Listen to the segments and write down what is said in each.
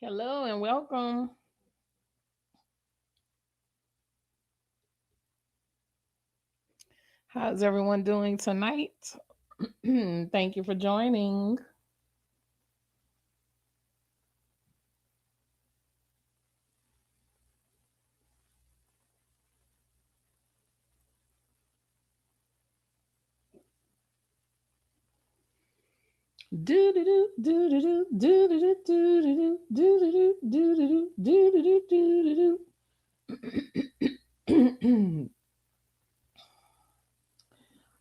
Hello and welcome. How's everyone doing tonight? Thank you for joining. Do do do do do do do do do do do do do do do do do do.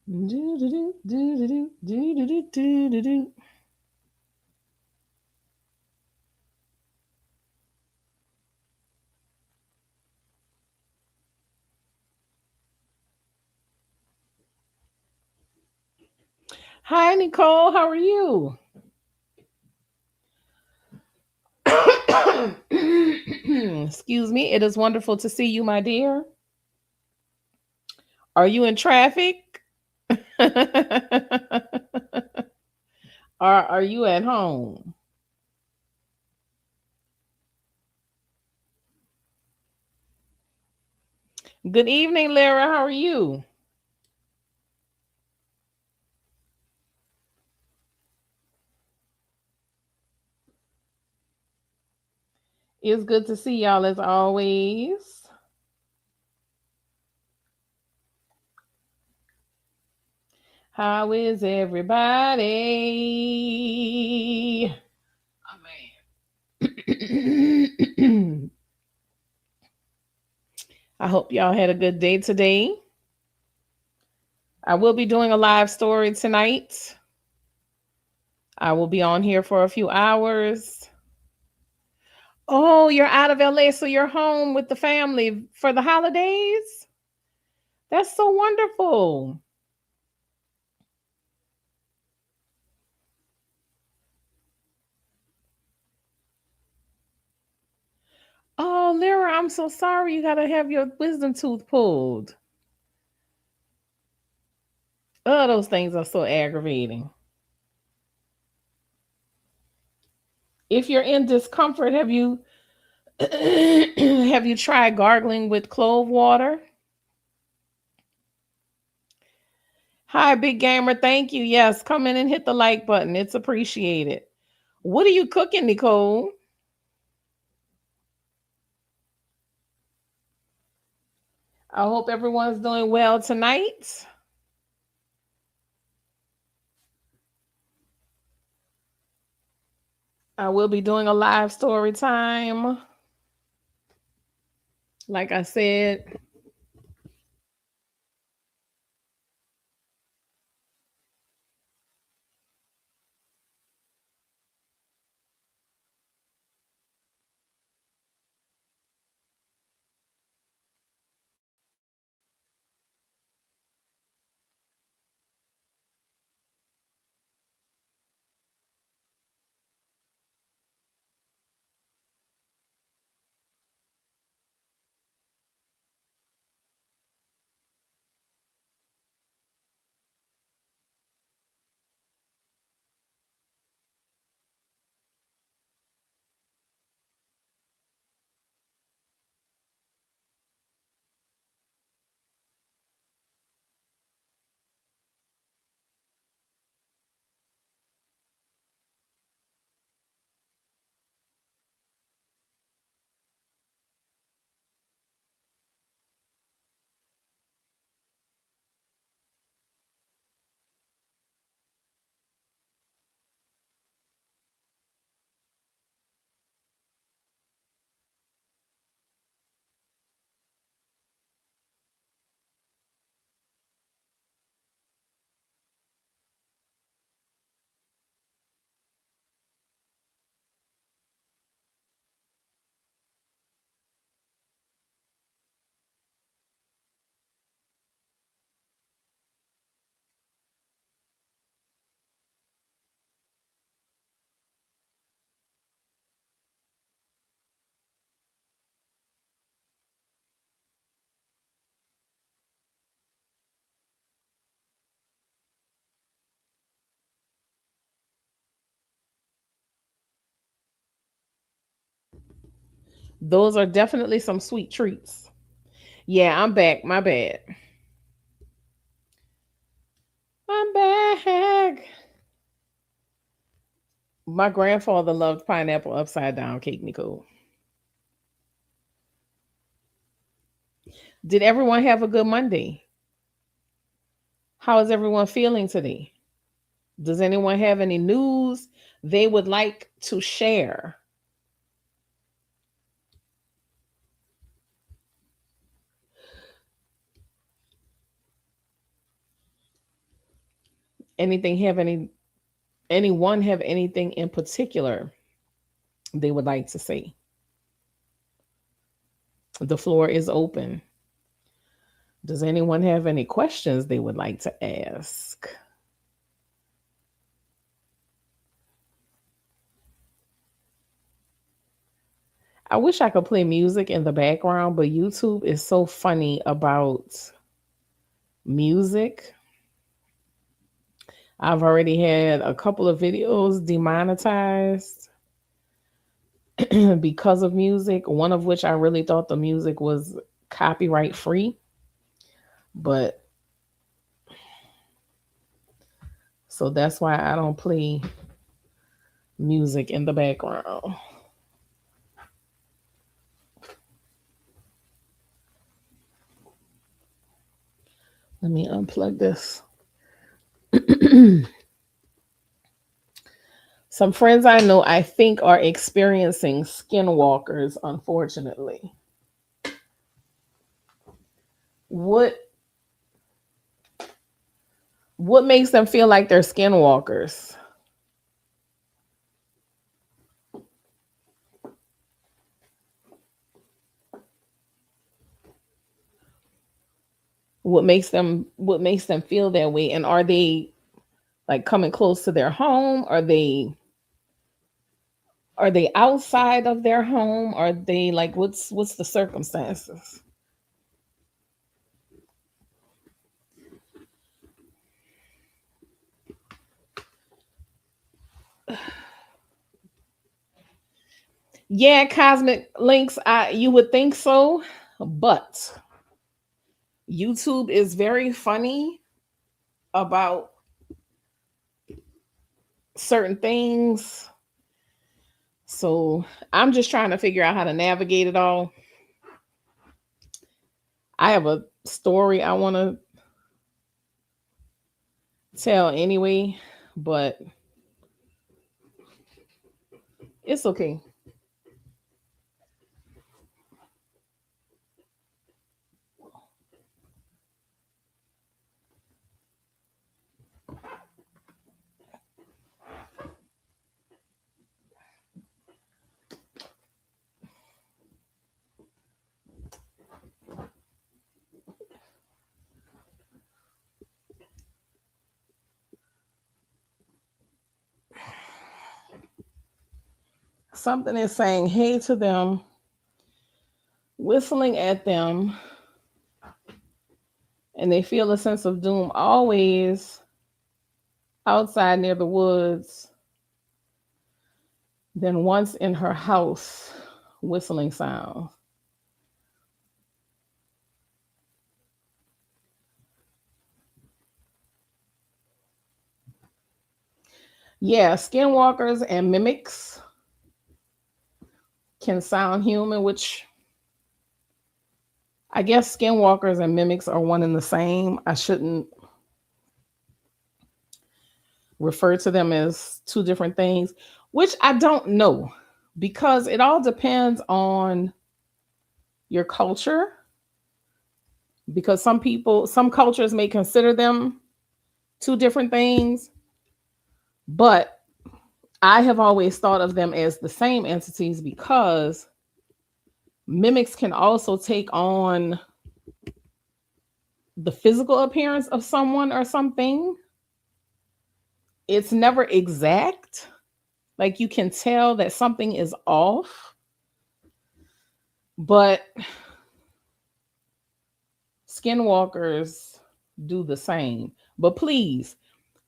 Do do do do do do do do do do. Hi Nicole, how are you? Excuse me. It is wonderful to see you, my dear. Are you in traffic? Or are you at home? Good evening, Lara. How are you? It's good to see y'all as always. How is everybody? I hope y'all had a good day today. I will be doing a live story tonight. I will be on here for a few hours. Oh, you're out of LA, so you're home with the family for the holidays? That's so wonderful. Oh, Lyra, I'm so sorry you got to have your wisdom tooth pulled. Oh, those things are so aggravating. If you're in discomfort, have you have you tried gargling with clove water? Hi, big gamer. Thank you. Yes, come in and hit the like button. It's appreciated. What are you cooking, Nicole? I hope everyone's doing well tonight. I will be doing a live story time. Like I said, Those are definitely some sweet treats. Yeah, I'm back. My bad. I'm back. My grandfather loved pineapple upside down cake, Nicole. Did everyone have a good Monday? How is everyone feeling today? Does anyone have any news they would like to share? Anything have anyone have anything in particular they would like to say? The floor is open. Does anyone have any questions they would like to ask? I wish I could play music in the background, but YouTube is so funny about music. I've already had a couple of videos demonetized because of music, one of which I really thought the music was copyright free. But so that's why I don't play music in the background. Let me unplug this. Some friends I know, I think, are experiencing skinwalkers, unfortunately. What what makes them feel like they're skinwalkers? What makes them feel that way? And are they like coming close to their home? Are they outside of their home? Are they like what's the circumstances? Yeah, cosmic links, you would think so, but YouTube is very funny about certain things. So I'm just trying to figure out how to navigate it all. I have a story I want to tell anyway, but it's okay. Something is saying hey to them, whistling at them, and they feel a sense of doom always outside near the woods, then once in her house, whistling sound. Yeah, skinwalkers and mimics can sound human, which I guess skinwalkers and mimics are one and the same. I shouldn't refer to them as two different things, which I don't know because it all depends on your culture. Because some cultures may consider them two different things, but I have always thought of them as the same entities because mimics can also take on the physical appearance of someone or something. It's never exact. Like you can tell that something is off, but skinwalkers do the same. But please,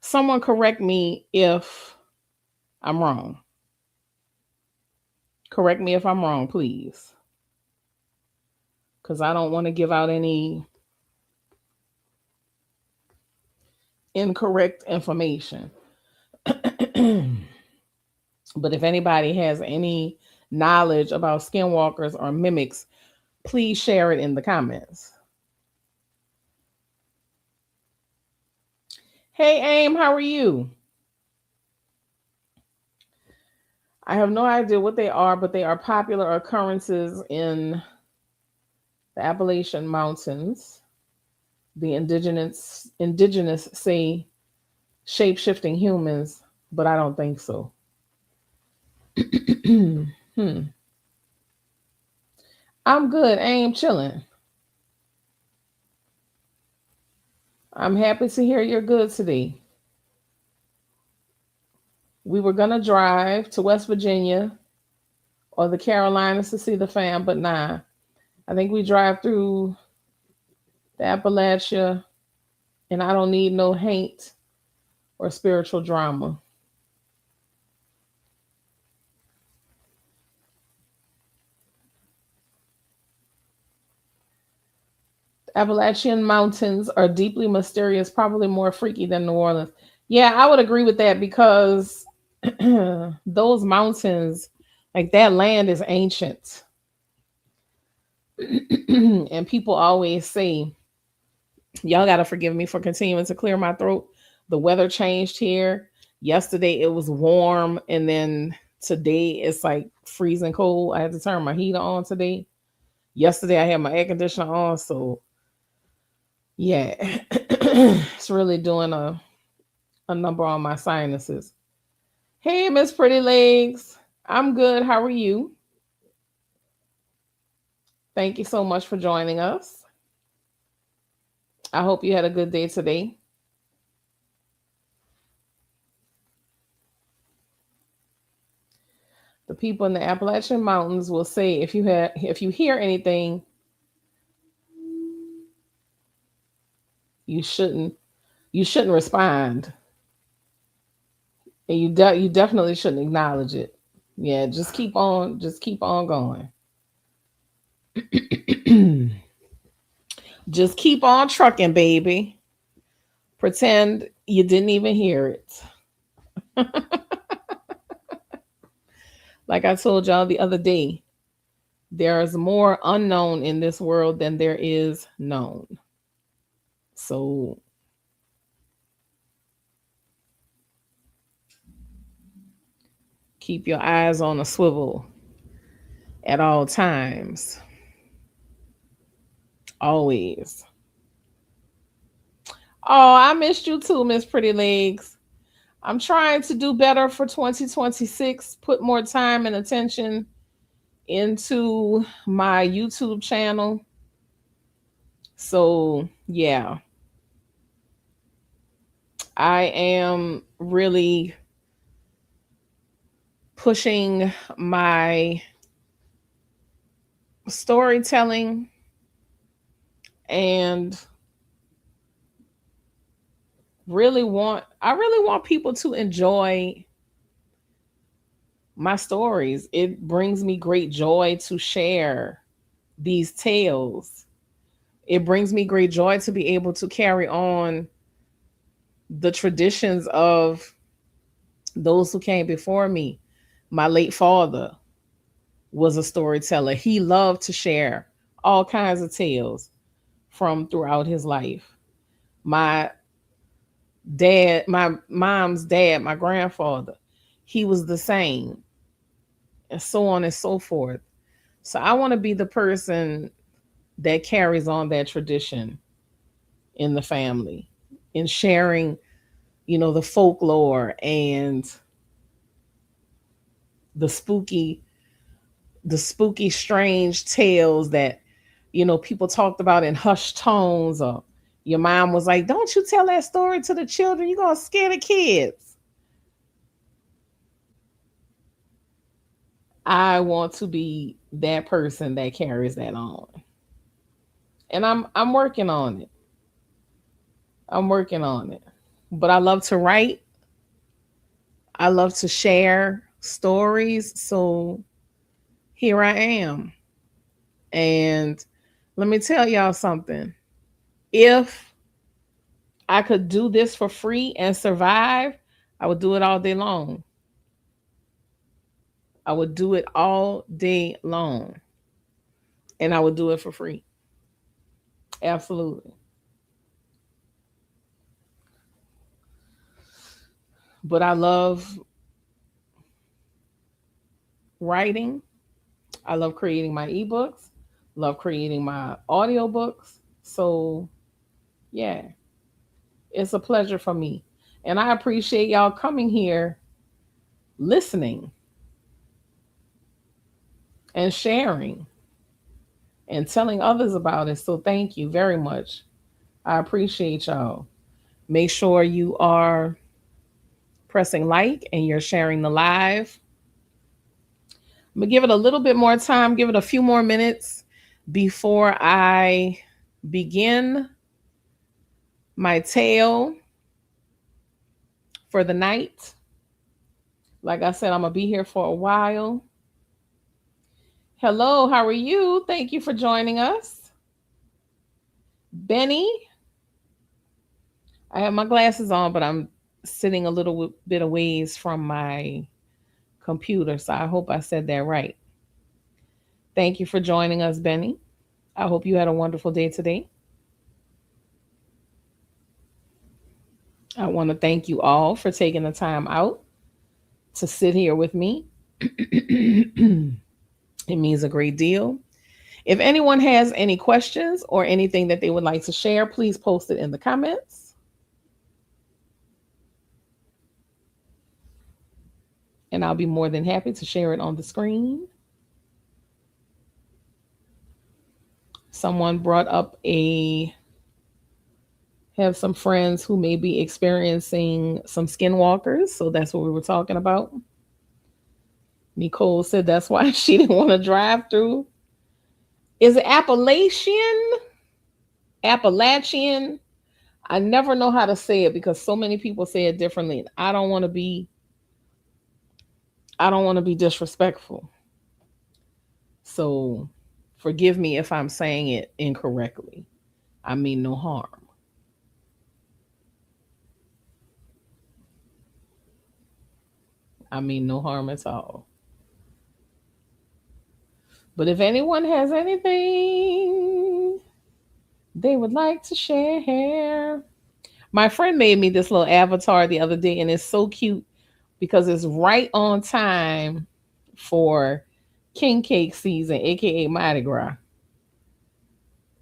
someone correct me if I'm wrong. Correct me if I'm wrong, please. because I don't want to give out any incorrect information. But if anybody has any knowledge about skinwalkers or mimics, please share it in the comments. Hey, Aim, how are you? I have no idea what they are, but they are popular occurrences in the Appalachian Mountains. The indigenous say shape-shifting humans, but I don't think so. hmm. I'm good. I am chilling. I'm happy to hear you're good today. We were gonna drive to West Virginia or the Carolinas to see the fam, but nah. I think we drive through the Appalachia, and I don't need no hate or spiritual drama. Appalachian mountains are deeply mysterious, probably more freaky than New Orleans. Yeah, I would agree with that because those mountains, like that land is ancient. And people always say, y'all got to forgive me for continuing to clear my throat. The weather changed here. Yesterday it was warm, and then today it's like freezing cold. I had to turn my heater on today. Yesterday I had my air conditioner on, so yeah, it's really doing a number on my sinuses. Hey, Miss Pretty Legs. I'm good. How are you? Thank you so much for joining us. I hope you had a good day today. The people in the Appalachian Mountains will say if you hear anything, you shouldn't you shouldn't respond, and you definitely shouldn't acknowledge it. Yeah, just keep on going. Just keep on trucking, baby. Pretend you didn't even hear it. Like I told y'all the other day, there's more unknown in this world than there is known. So keep your eyes on a swivel at all times. Always. Oh, I missed you too, Miss Pretty Legs. I'm trying to do better for 2026, put more time and attention into my YouTube channel. So, yeah, I am really pushing my storytelling, and I really want people to enjoy my stories. It brings me great joy to share these tales. It brings me great joy to be able to carry on the traditions of those who came before me. My late father was a storyteller. He loved to share all kinds of tales from throughout his life. My my mom's dad, my grandfather, he was the same, and so on and so forth. So I want to be the person that carries on that tradition in the family, in sharing, the folklore and the spooky, strange tales that, people talked about in hushed tones, or your mom was like, don't you tell that story to the children. You're going to scare the kids. I want to be that person that carries that on. And I'm working on it. I'm working on it. But I love to write. I love to share stories. So here I am. And Let me tell y'all something. If I could do this for free and survive, I would do it all day long. I would do it all day long. And I would do it for free. Absolutely. But I love writing. I love creating my ebooks, love creating my audiobooks. So, yeah, it's a pleasure for me. And I appreciate y'all coming here, listening, and sharing and telling others about it. So, thank you very much. I appreciate y'all. Make sure you are pressing like and you're sharing the live. I'm going to give it a little bit more time, give it a few more minutes before I begin my tale for the night. Like I said, I'm going to be here for a while. Hello, how are you? Thank you for joining us. Benny, I have my glasses on, but I'm sitting a little bit of ways from my computer, so I hope I said that right. Thank you for joining us, Benny. I hope you had a wonderful day today. I want to thank you all for taking the time out to sit here with me. It means a great deal. If anyone has any questions or anything that they would like to share, please post it in the comments. And I'll be more than happy to share it on the screen. Someone brought up have some friends who may be experiencing some skinwalkers. So that's what we were talking about. Nicole said that's why she didn't want to drive through. Is it Appalachian? Appalachian? I never know how to say it because so many people say it differently. I don't want to be disrespectful. So forgive me if I'm saying it incorrectly. I mean no harm. I mean no harm at all. But if anyone has anything they would like to share. My friend made me this little avatar the other day, and it's so cute because it's right on time for king cake season, aka Mardi Gras.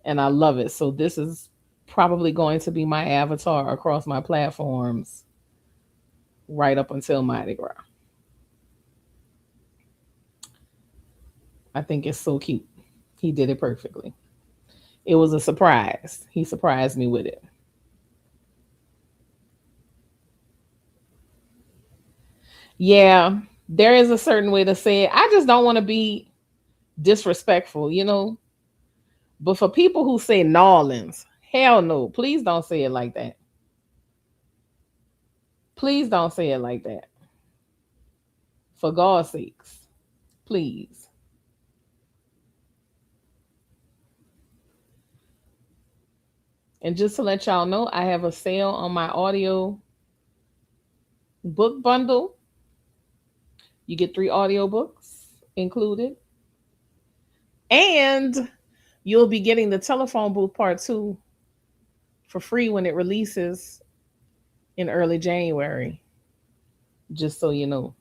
And I love it. So this is probably going to be my avatar across my platforms right up until Mardi Gras. I think it's so cute. He did it perfectly. It was a surprise. He surprised me with it. Yeah, there is a certain way to say it. I just don't want to be disrespectful, you know. But for people who say Nawlins, hell no, please don't say it like that. Please don't say it like that. For God's sakes, please. And just to let y'all know, I have a sale on my audio book bundle. You get 3 audiobooks included. And you'll be getting the telephone booth part 2 for free when it releases in early January. Just so you know.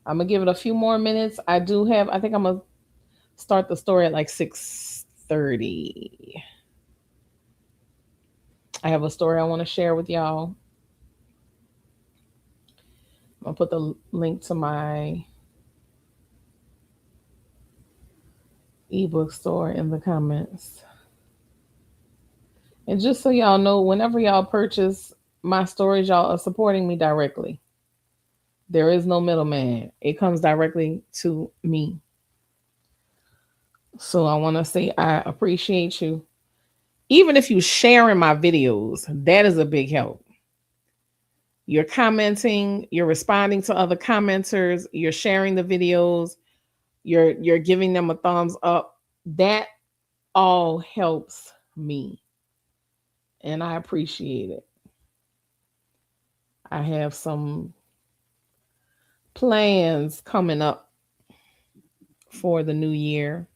I'm going to give it a few more minutes. I think I'm going to start the story at like 6:30. I have a story I want to share with y'all. I'll put the link to my ebook store in the comments. And just so y'all know, whenever y'all purchase my stories, y'all are supporting me directly. There is no middleman. It comes directly to me. So I want to say I appreciate you. Even if you're sharing my videos, that is a big help. You're commenting, you're responding to other commenters, you're sharing the videos, you're giving them a thumbs up. That all helps me, and I appreciate it. I have some plans coming up for the new year,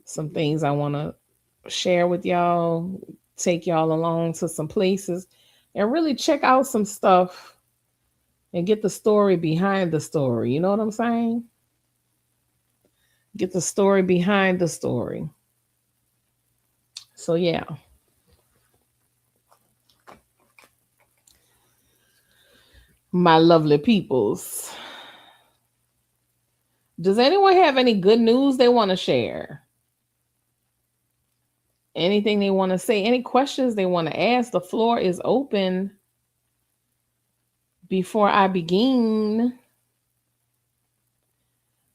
some things I want to share with y'all, take y'all along to some places, and really check out some stuff and get the story behind the story. You know what I'm saying? Get the story behind the story. So, yeah, my lovely peoples. Does anyone have any good news they want to share? Anything they want to say? Any questions they want to ask? The floor is open before I begin.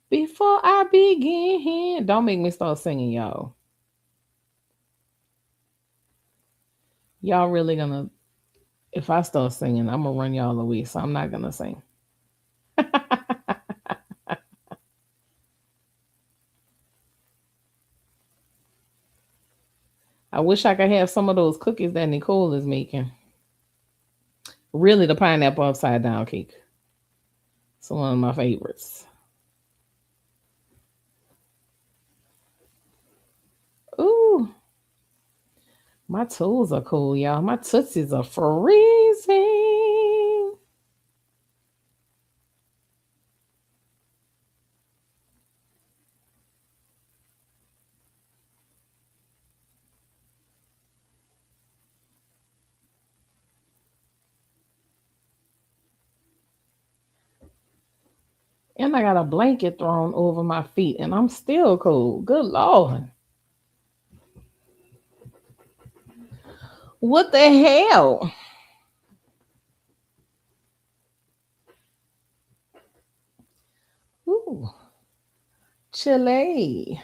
Before I begin. Don't make me start singing, y'all. Y'all really gonna, if I start singing, I'm gonna run y'all away. So I'm not gonna sing. I wish I could have some of those cookies that Nicole is making. Really, the pineapple upside down cake. It's one of my favorites. Ooh, my toes are cool, y'all. My tootsies are freezing. And I got a blanket thrown over my feet, and I'm still cold. Good Lord. What the hell? Ooh, Chile.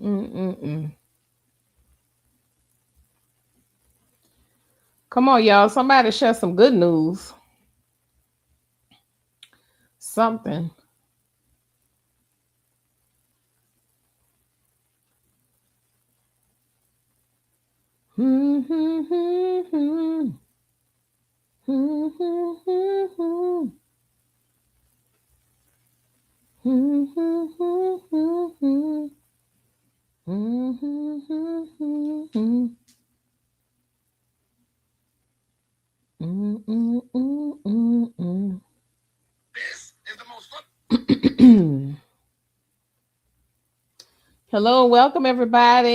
Mm-mm-mm. Come on, y'all. Somebody share some good news. Something. Hello, welcome everybody.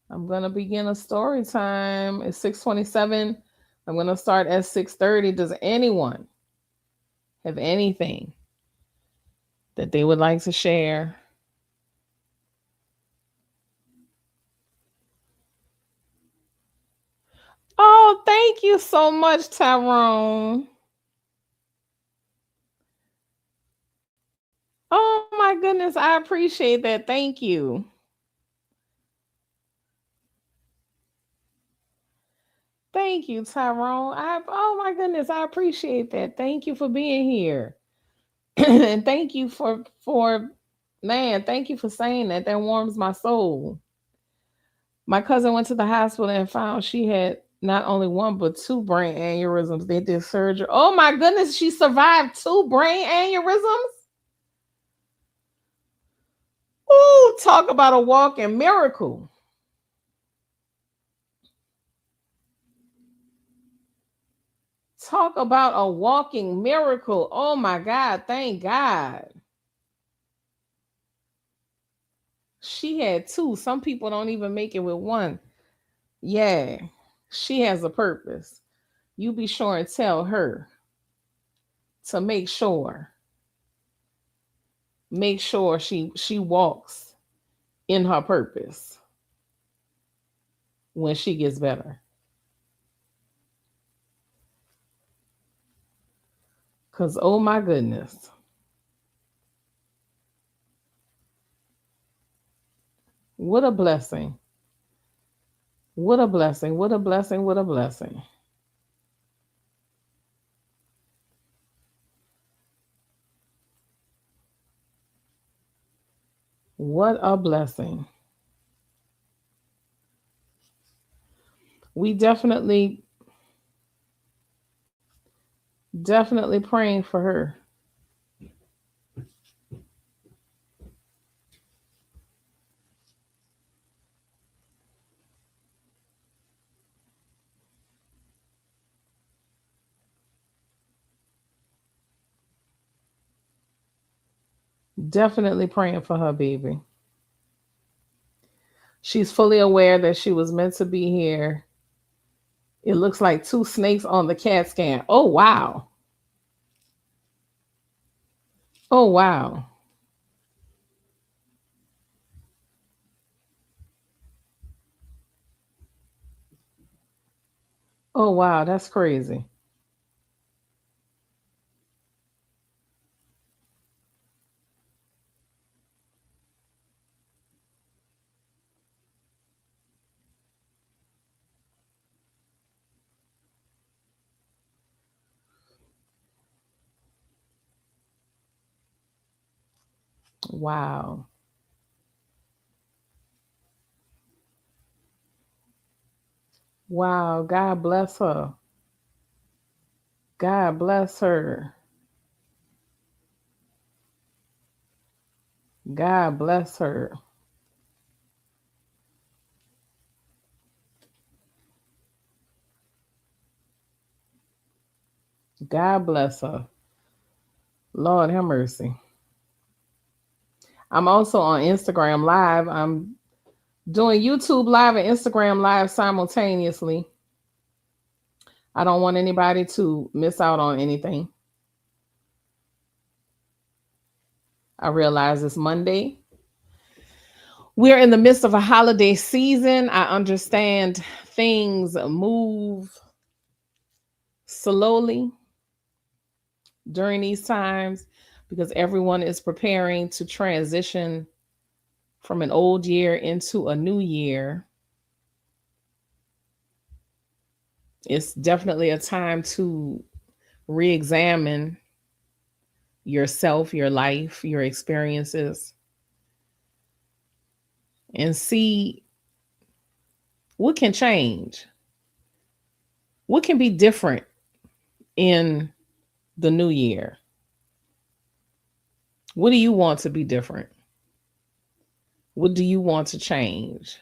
I'm gonna begin a story time. It's 6:27. I'm gonna start at 6:30. Does anyone have anything that they would like to share? Oh, thank you so much, Tyrone. Oh my goodness, I appreciate that. Thank you. Thank you, Tyrone. Oh my goodness, I appreciate that. Thank you for being here. And thank you for man, thank you for saying that. That warms my soul. My cousin went to the hospital and found she had not only one but two brain aneurysms. They did surgery. Oh my goodness, she survived two brain aneurysms. Ooh, talk about a walking miracle. Talk about a walking miracle. Oh my God, thank God. She had two. Some people don't even make it with one. Yeah, she has a purpose. You be sure and tell her to make sure she walks in her purpose when she gets better. Cause oh my goodness, What a blessing. What a blessing. What a blessing. What a blessing. What a blessing. We definitely praying for her. Definitely praying for her baby. She's fully aware that she was meant to be here. It looks like two snakes on the CAT scan. Oh, wow. Oh, wow. Oh, wow. That's crazy. Wow. Wow. God bless her. God bless her. God bless her. God bless her. Lord have mercy. I'm also on Instagram Live. I'm doing YouTube Live and Instagram Live simultaneously. I don't want anybody to miss out on anything. I realize it's Monday. We're in the midst of a holiday season. I understand things move slowly during these times because everyone is preparing to transition from an old year into a new year. It's definitely a time to re examine yourself, your life, your experiences, and see what can change, what can be different in the new year. What do you want to be different? What do you want to change?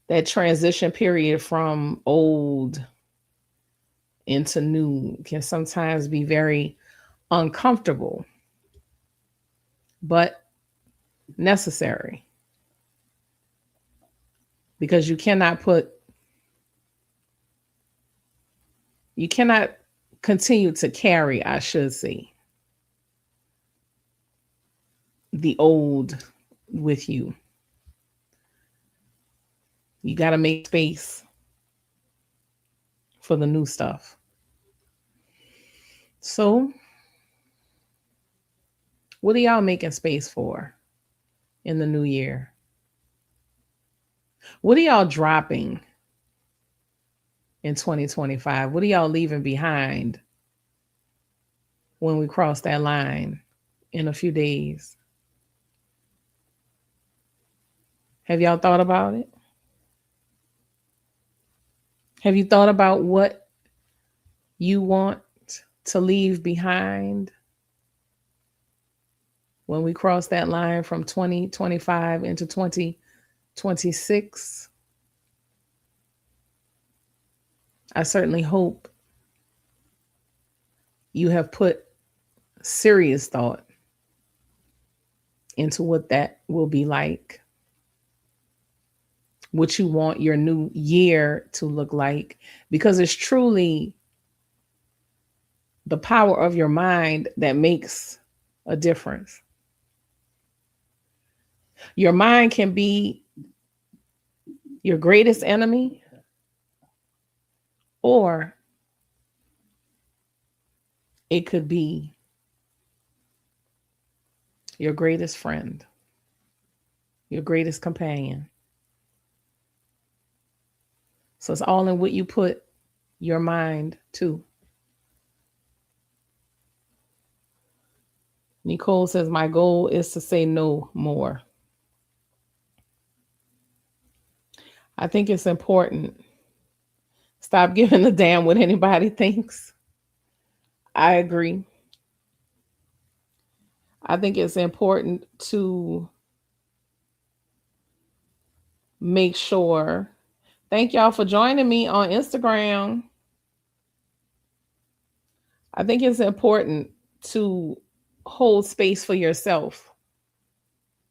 That transition period from old into new can sometimes be very uncomfortable, but necessary because you cannot continue to carry, I should say, the old with you. You got to make space for the new stuff. So, what are y'all making space for in the new year? What are y'all dropping in 2025? What are y'all leaving behind when we cross that line in a few days? Have y'all thought about it? Have you thought about what you want to leave behind when we cross that line from 2025 into 2026? I certainly hope you have put serious thought into what that will be like, what you want your new year to look like, because it's truly the power of your mind that makes a difference. Your mind can be your greatest enemy, or it could be your greatest friend. your greatest companion. So it's all in what you put your mind to. Nicole says, my goal is to say no more. I think it's important. Stop giving a damn what anybody thinks. I agree. I think it's important to make sure. Thank y'all for joining me on Instagram. I think it's important to hold space for yourself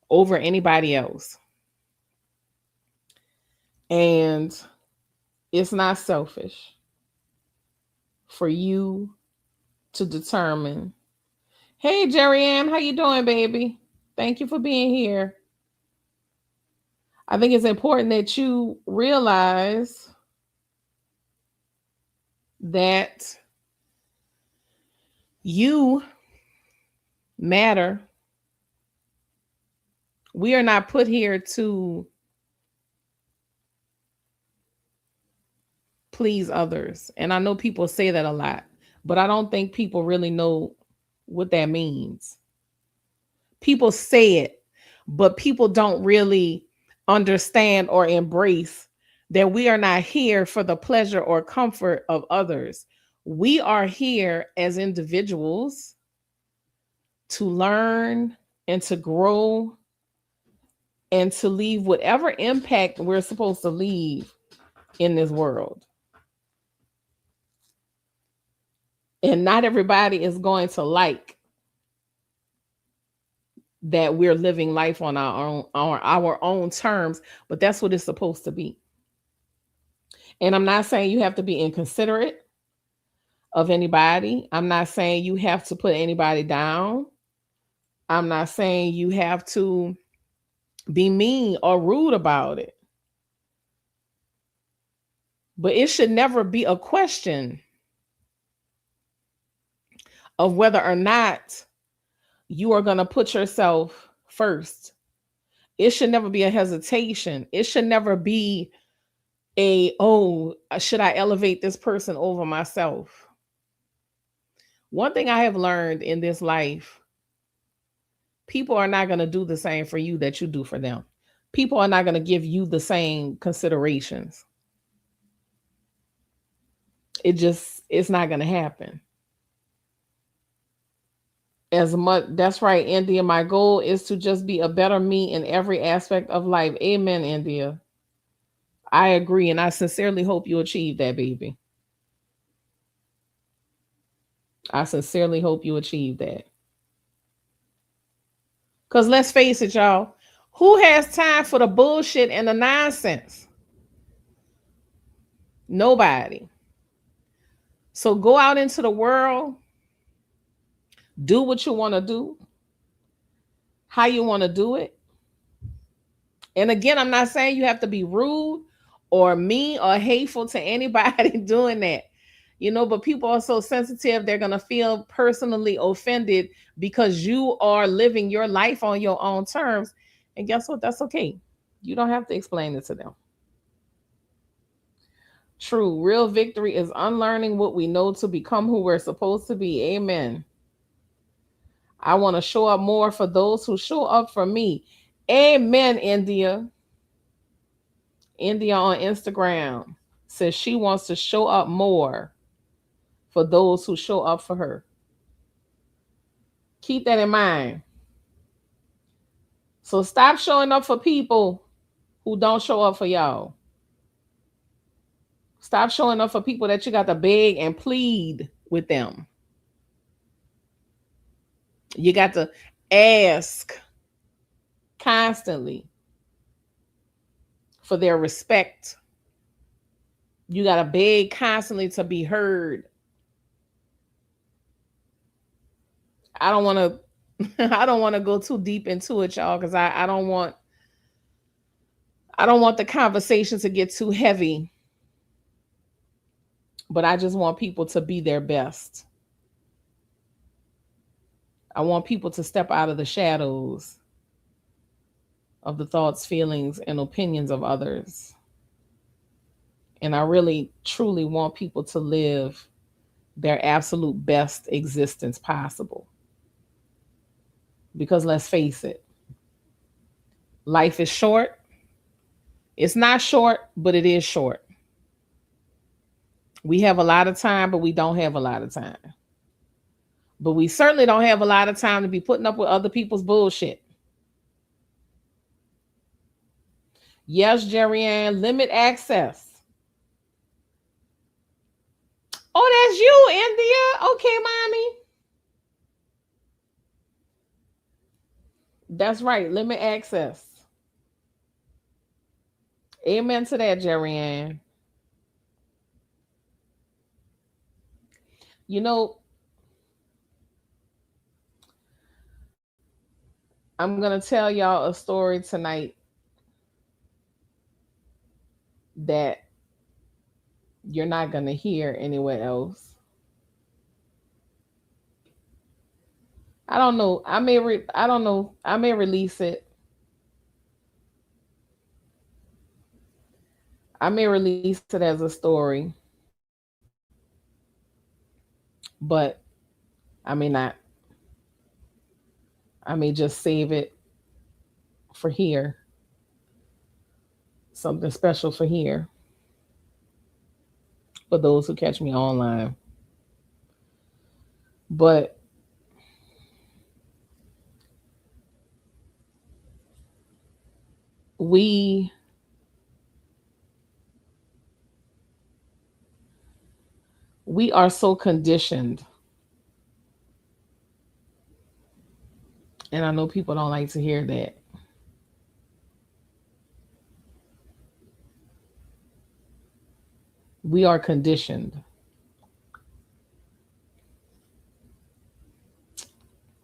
over anybody else. And it's not selfish for you to determine, hey, Jerry Ann, how you doing, baby? Thank you for being here. I think it's important that you realize that you matter. We are not put here to please others. And I know people say that a lot, but I don't think people really know what that means. People say it, but people don't really understand or embrace that we are not here for the pleasure or comfort of others. We are here as individuals to learn and to grow and to leave whatever impact we're supposed to leave in this world. And not everybody is going to like that we're living life on our own terms, but that's what it's supposed to be. And I'm not saying you have to be inconsiderate of anybody. I'm not saying you have to put anybody down. I'm not saying you have to be mean or rude about it. But it should never be a question of whether or not you are going to put yourself first. It should never be a hesitation. It should never be should I elevate this person over myself? One thing I have learned in this life, people are not going to do the same for you that you do for them. People are not going to give you the same considerations. It's not going to happen. That's right, India. My goal is to just be a better me in every aspect of life. Amen, India. I agree, and I sincerely hope you achieve that, baby. I sincerely hope you achieve that. Because let's face it, y'all, who has time for the bullshit and the nonsense? Nobody. So go out into the world, do what you want to do, how you want to do it. And again, I'm not saying you have to be rude or mean or hateful to anybody doing that. But people are so sensitive, they're going to feel personally offended because you are living your life on your own terms. And guess what? That's okay. You don't have to explain it to them. True. Real victory is unlearning what we know to become who we're supposed to be. Amen. I want to show up more for those who show up for me. Amen, India. India on Instagram says she wants to show up more for those who show up for her. Keep that in mind. So stop showing up for people who don't show up for y'all. Stop showing up for people that you got to beg and plead with them. You got to ask constantly for their respect. You got to beg constantly to be heard. I don't want to go too deep into it, y'all, because I don't want the conversation to get too heavy. But I just want people to be their best. I want people to step out of the shadows of the thoughts, feelings, and opinions of others. And I really, truly want people to live their absolute best existence possible. Because let's face it, life is short. It's not short, but it is short. We have a lot of time, but we don't have a lot of time. But we certainly don't have a lot of time to be putting up with other people's bullshit. Yes, Jerry Ann, limit access. Oh, that's you, India. Okay, mommy. That's right. Limit access. Amen to that, Jerry Ann. You know, I'm going to tell y'all a story tonight that you're not going to hear anywhere else. I don't know. I don't know. I may release it. I may release it as a story, but I may not. I may just save it for here. Something special for here for those who catch me online. But we we are so conditioned, and I know people don't like to hear that. We are conditioned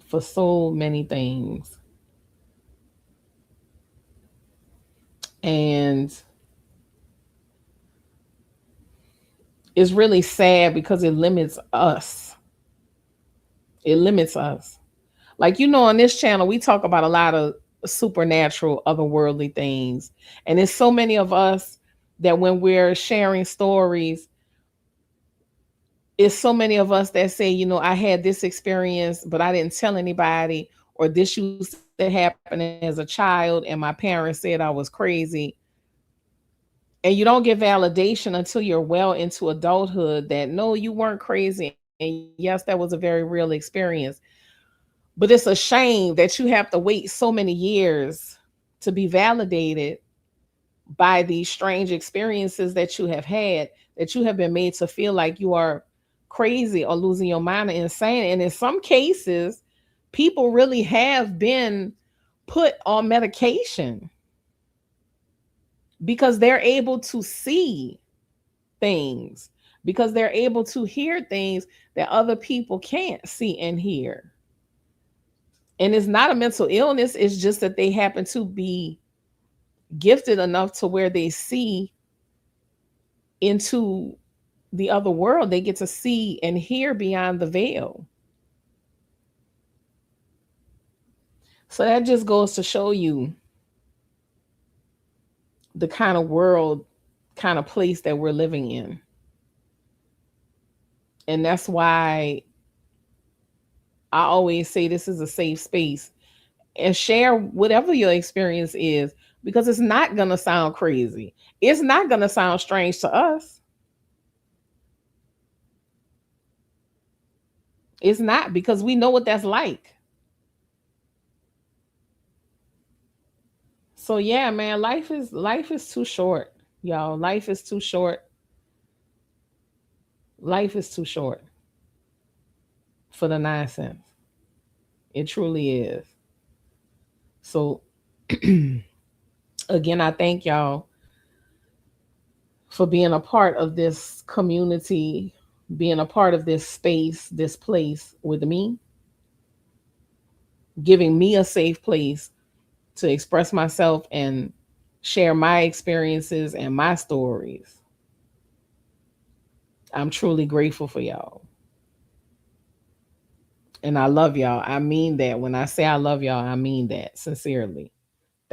for so many things. And it's really sad because it limits us. It limits us. Like, on this channel, we talk about a lot of supernatural, otherworldly things. And it's so many of us that when we're sharing stories, it's so many of us that say, I had this experience, but I didn't tell anybody, or this used to happen as a child, and my parents said I was crazy. And you don't get validation until you're well into adulthood that no, you weren't crazy. And yes, that was a very real experience. But it's a shame that you have to wait so many years to be validated by these strange experiences that you have had, that you have been made to feel like you are crazy or losing your mind or insane. And in some cases, people really have been put on medication because they're able to see things, because they're able to hear things that other people can't see and hear. And it's not a mental illness, it's just that they happen to be gifted enough to where they see into the other world. They get to see and hear beyond the veil. So that just goes to show you the kind of world, kind of place that we're living in. And that's why I always say this is a safe space, and share whatever your experience is, because it's not going to sound crazy. It's not going to sound strange to us. It's not, because we know what that's like. So yeah, man, life is too short, y'all. Life is too short. Life is too short for the nonsense. It truly is. So again, I thank y'all for being a part of this community, being a part of this space, this place with me, giving me a safe place to express myself and share my experiences and my stories. I'm truly grateful for y'all. And I love y'all. I mean that. When I say I love y'all, I mean that sincerely.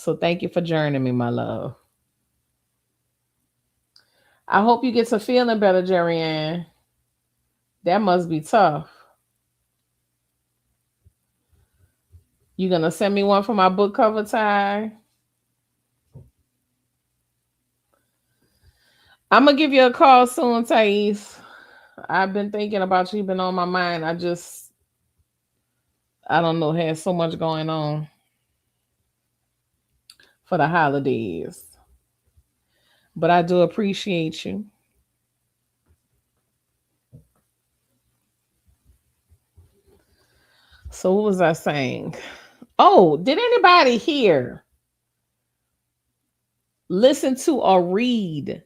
So thank you for joining me, my love. I hope you get to feeling better, Jerry Ann. That must be tough. You gonna send me one for my book cover, Ty? I'm gonna give you a call soon, Thais. I've been thinking about you. You've been on my mind. I don't know, had so much going on for the holidays. But I do appreciate you. So what was I saying? Oh, did anybody here listen to or read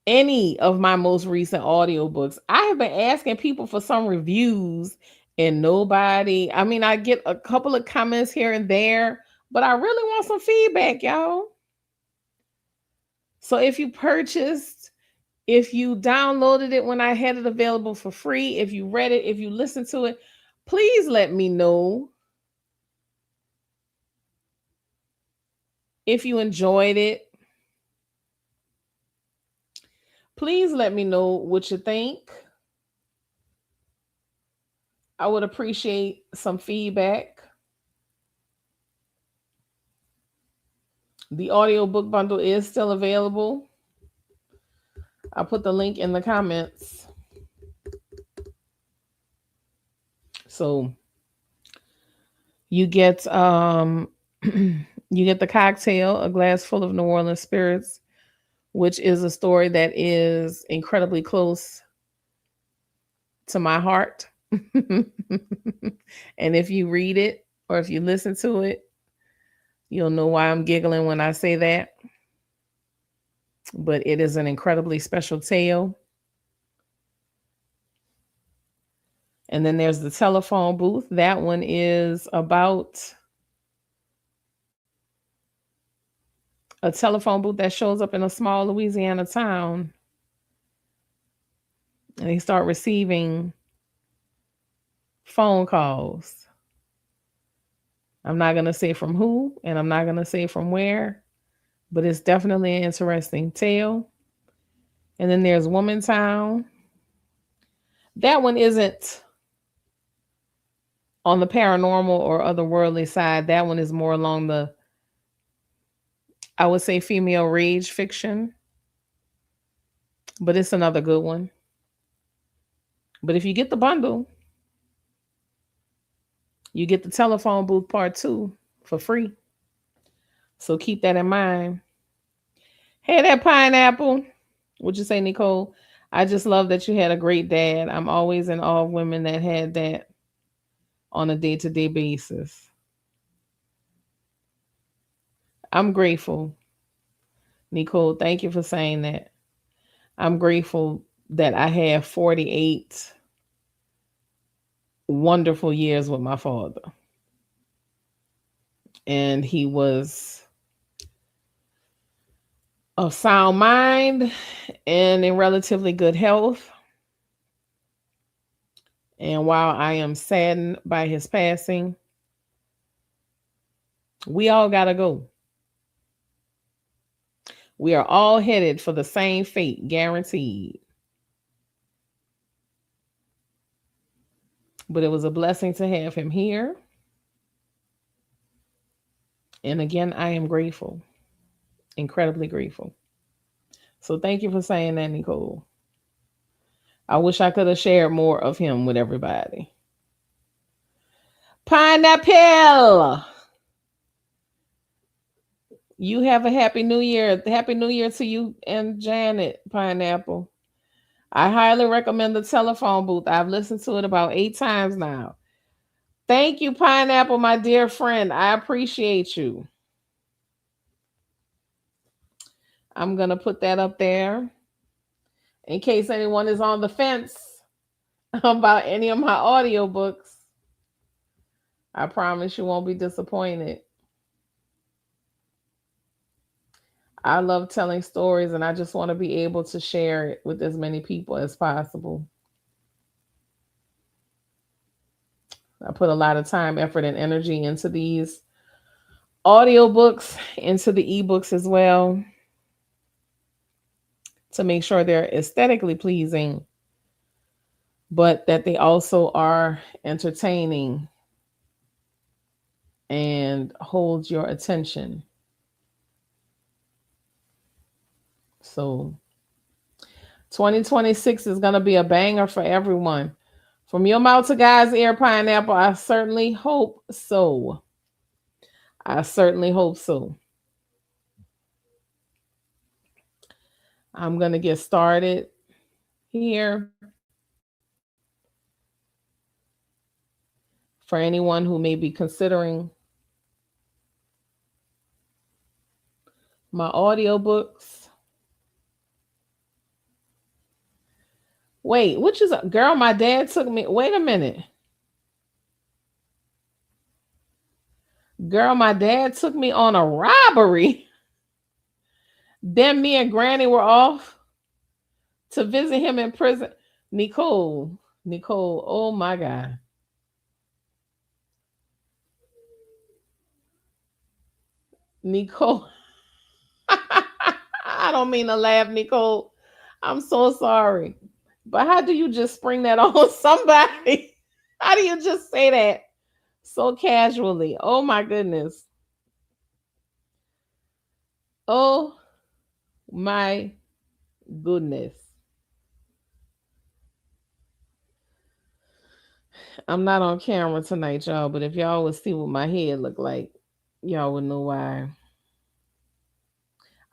any of my most recent audiobooks? I have been asking people for some reviews and nobody, I mean, I get a couple of comments here and there, but I really want some feedback, y'all. So if you purchased, if you downloaded it when I had it available for free, if you read it, if you listened to it, please let me know if you enjoyed it. Please let me know what you think. I would appreciate some feedback. The audiobook bundle is still available. I'll put the link in the comments. So you get you get the cocktail, A Glass Full of New Orleans Spirits, which is a story that is incredibly close to my heart. And if you read it or if you listen to it, you'll know why I'm giggling when I say that. But it is an incredibly special tale. And then there's the telephone booth. That one is about a telephone booth that shows up in a small Louisiana town. And they start receiving phone calls. I'm not going to say from who and I'm not going to say from where, but it's definitely an interesting tale. And then there's Woman Town. That one isn't on the paranormal or otherworldly side. That one is more along the, I would say, female rage fiction, but it's another good one. But if you get the bundle, you get the telephone booth part 2 for free. So keep that in mind. Hey, that pineapple. What'd you say, Nicole? I just love that you had a great dad. I'm always in awe of women that had that on a day-to-day basis. I'm grateful, Nicole. Thank you for saying that. I'm grateful that I have 48 wonderful years with my father. And he was of sound mind and in relatively good health. And while I am saddened by his passing, we all got to go. We are all headed for the same fate, guaranteed. But it was a blessing to have him here. And again, I am grateful, incredibly grateful. So thank you for saying that, Nicole. I wish I could have shared more of him with everybody. Pineapple! You have a happy new year. Happy new year to you and Janet, Pineapple. I highly recommend the telephone booth. I've listened to it about 8 times now. Thank you, Pineapple, my dear friend. I appreciate you. I'm going to put that up there in case anyone is on the fence about any of my audiobooks. I promise you won't be disappointed. I love telling stories and I just want to be able to share it with as many people as possible. I put a lot of time, effort, and energy into these audiobooks into the ebooks as well to make sure they're aesthetically pleasing, but that they also are entertaining and hold your attention. So 2026 is going to be a banger for everyone. From your mouth to God's ear, Pineapple, I certainly hope so. I certainly hope so. I'm going to get started here. For anyone who may be considering my audiobooks. Wait, which is girl? My dad took me. Wait a minute. Girl, my dad took me on a robbery. Then me and Granny were off to visit him in prison. Nicole, oh my God. Nicole, I don't mean to laugh, Nicole. I'm so sorry. But how do you just spring that on somebody? How do you just say that so casually? Oh my goodness. Oh my goodness. I'm not on camera tonight, y'all, but if y'all would see what my head look like, y'all would know why.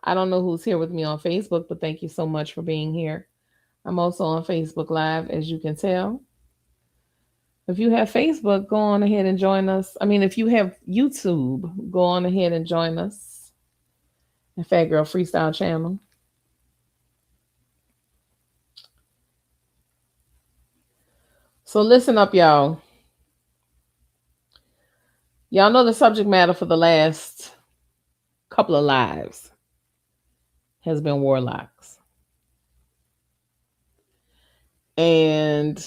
I don't know who's here with me on Facebook, but thank you so much for being here. I'm also on Facebook Live, as you can tell. If you have Facebook, go on ahead and join us. I mean, if you have YouTube, go on ahead and join us. In Fat Girl Freestyle channel. So listen up, y'all. Y'all know the subject matter for the last couple of lives has been warlocks. And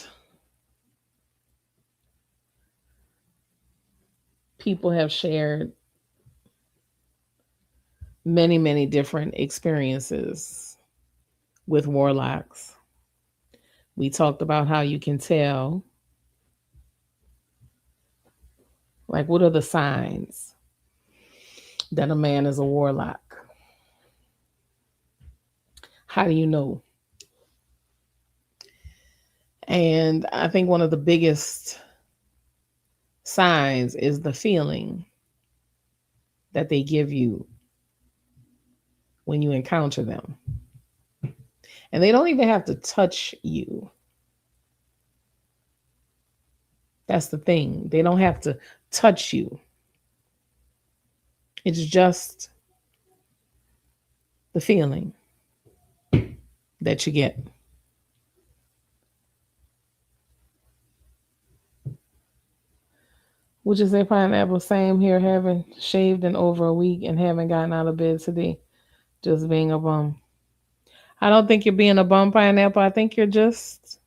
people have shared many, many different experiences with warlocks. We talked about how you can tell, like, what are the signs that a man is a warlock? How do you know? And I think one of the biggest signs is the feeling that they give you when you encounter them. And they don't even have to touch you. That's the thing. They don't have to touch you. It's just the feeling that you get. Would you say, Pineapple? Same here, having shaved in over a week and haven't gotten out of bed today. Just being a bum. I don't think you're being a bum, Pineapple. I think you're just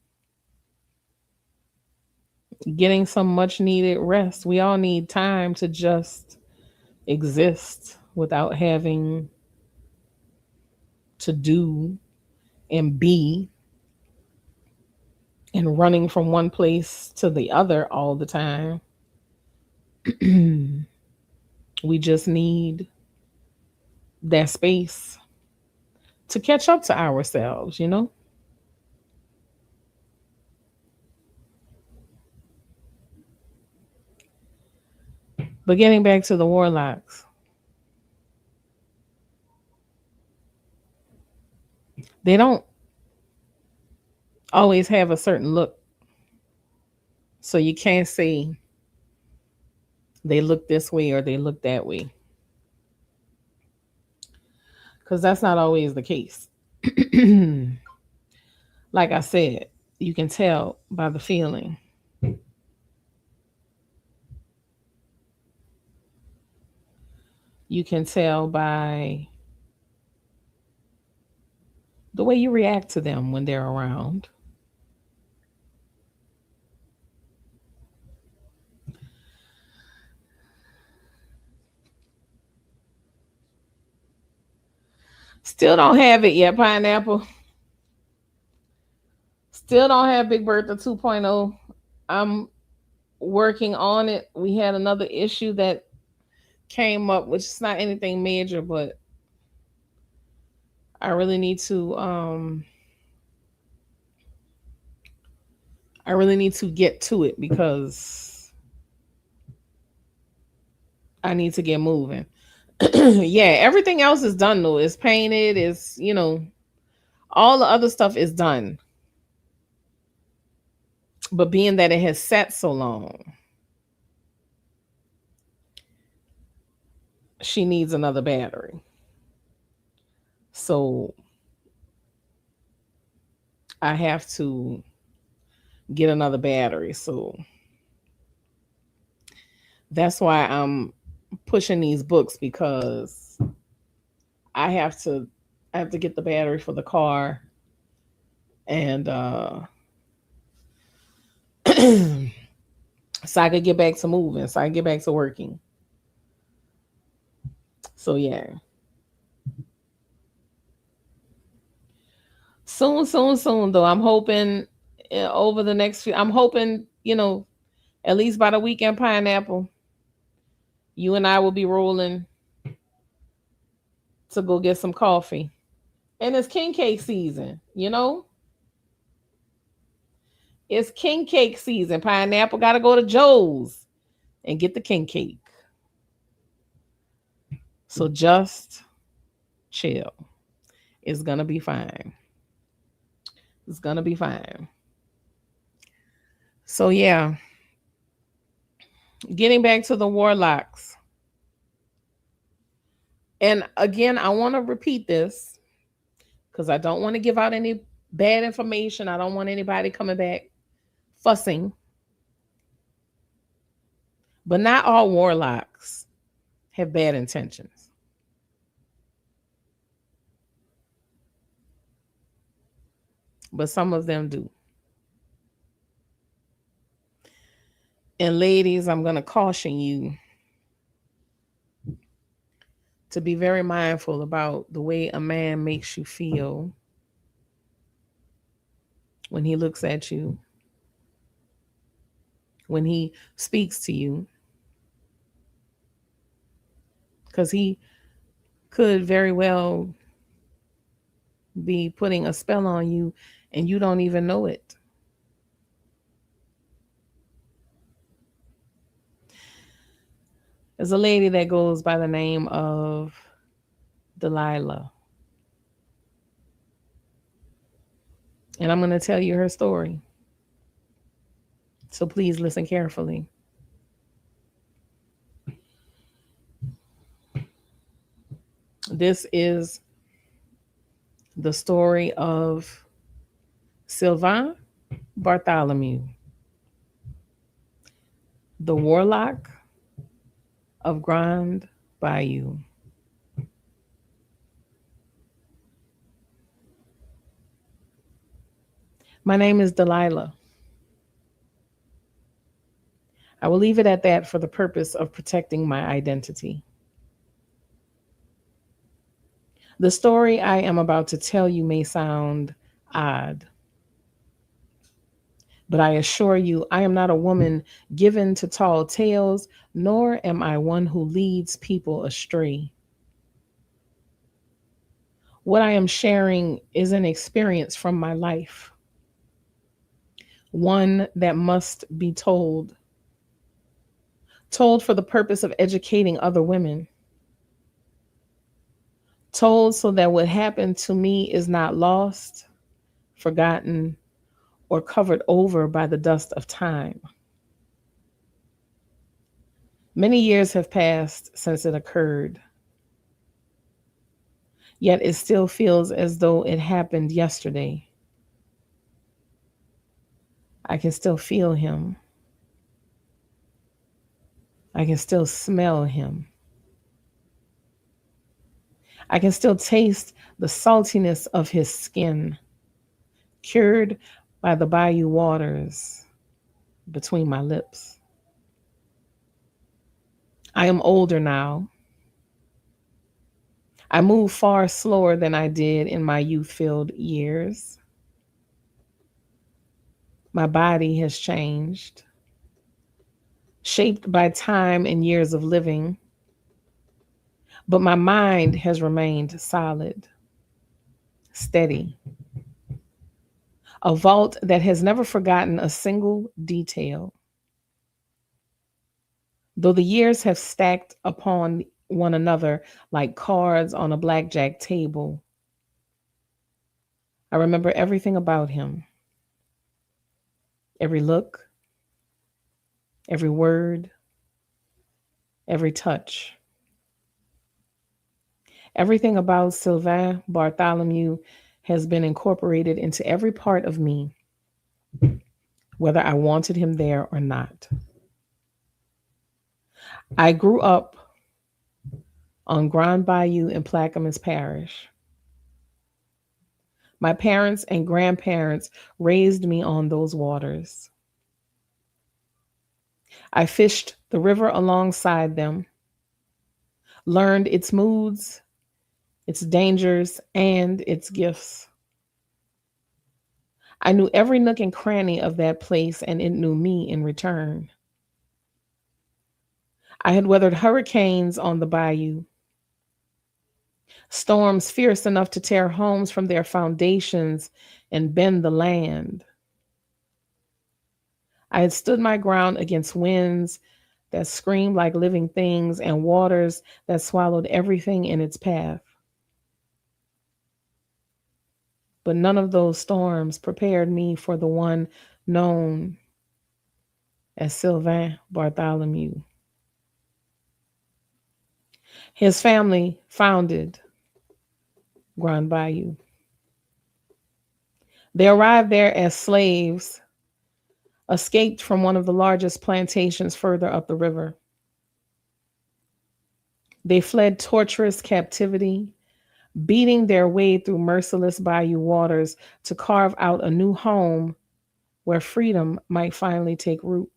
getting some much needed rest. We all need time to just exist without having to do and be and running from one place to the other all the time. We just need that space to catch up to ourselves, you know? But getting back to the warlocks, they don't always have a certain look. So you can't say they look this way or they look that way, because that's not always the case. Like I said, you can tell by the feeling. You can tell by the way you react to them when they're around. Still don't have it yet, Pineapple. Still don't have Big Bertha 2.0. I'm working on it. We had another issue that came up, which is not anything major, but I really need to get to it because I need to get moving. Yeah, everything else is done though. It's painted, all the other stuff is done. But being that it has sat so long, she needs another battery. So I have to get another battery. So that's why I'm pushing these books because I have to get the battery for the car and so I could get back to moving, so I can get back to working. So yeah. Soon, soon, soon though. I'm hoping over the next few I'm hoping, at least by the weekend, Pineapple, you and I will be rolling to go get some coffee. And it's king cake season. It's king cake season. Pineapple gotta go to Joe's and get the king cake. So just chill. It's gonna be fine. It's gonna be fine. So yeah, getting back to the warlocks. And again, I want to repeat this because I don't want to give out any bad information. I don't want anybody coming back fussing. But not all warlocks have bad intentions. But some of them do. And ladies, I'm going to caution you to be very mindful about the way a man makes you feel when he looks at you, when he speaks to you. Because he could very well be putting a spell on you and you don't even know it. There's a lady that goes by the name of Delilah. And I'm going to tell you her story. So please listen carefully. This is the story of Sylvain Bartholomew, the warlock of Grand Bayou. My name is Delilah. I will leave it at that for the purpose of protecting my identity. The story I am about to tell you may sound odd, but I assure you I am not a woman given to tall tales, nor am I one who leads people astray. What I am sharing is an experience from my life, one that must be told for the purpose of educating other women, told so that what happened to me is not lost, forgotten, or covered over by the dust of time. Many years have passed since it occurred, yet it still feels as though it happened yesterday. I can still feel him. I can still smell him. I can still taste the saltiness of his skin, cured by the bayou waters between my lips. I am older now. I move far slower than I did in my youth filled years. My body has changed, shaped by time and years of living, but my mind has remained solid, steady, a vault that has never forgotten a single detail. Though the years have stacked upon one another like cards on a blackjack table, I remember everything about him, every look, every word, every touch. Everything about Sylvain Bartholomew has been incorporated into every part of me, whether I wanted him there or not. I grew up on Grand Bayou in Plaquemines Parish. My parents and grandparents raised me on those waters. I fished the river alongside them, learned its moods, its dangers, and its gifts. I knew every nook and cranny of that place, and it knew me in return. I had weathered hurricanes on the bayou, storms fierce enough to tear homes from their foundations and bend the land. I had stood my ground against winds that screamed like living things and waters that swallowed everything in its path. But none of those storms prepared me for the one known as Sylvain Bartholomew. His family founded Grand Bayou. They arrived there as slaves, escaped from one of the largest plantations further up the river. They fled torturous captivity, beating their way through merciless bayou waters to carve out a new home where freedom might finally take root.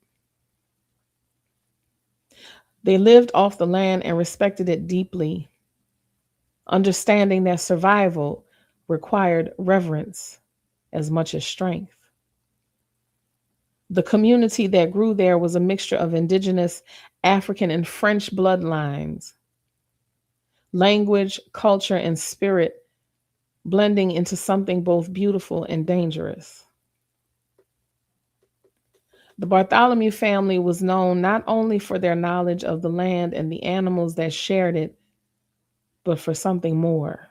They lived off the land and respected it deeply, understanding that survival required reverence as much as strength. The community that grew there was a mixture of indigenous, African, and French bloodlines, language, culture, and spirit blending into something both beautiful and dangerous. The Bartholomew family was known not only for their knowledge of the land and the animals that shared it, but for something more.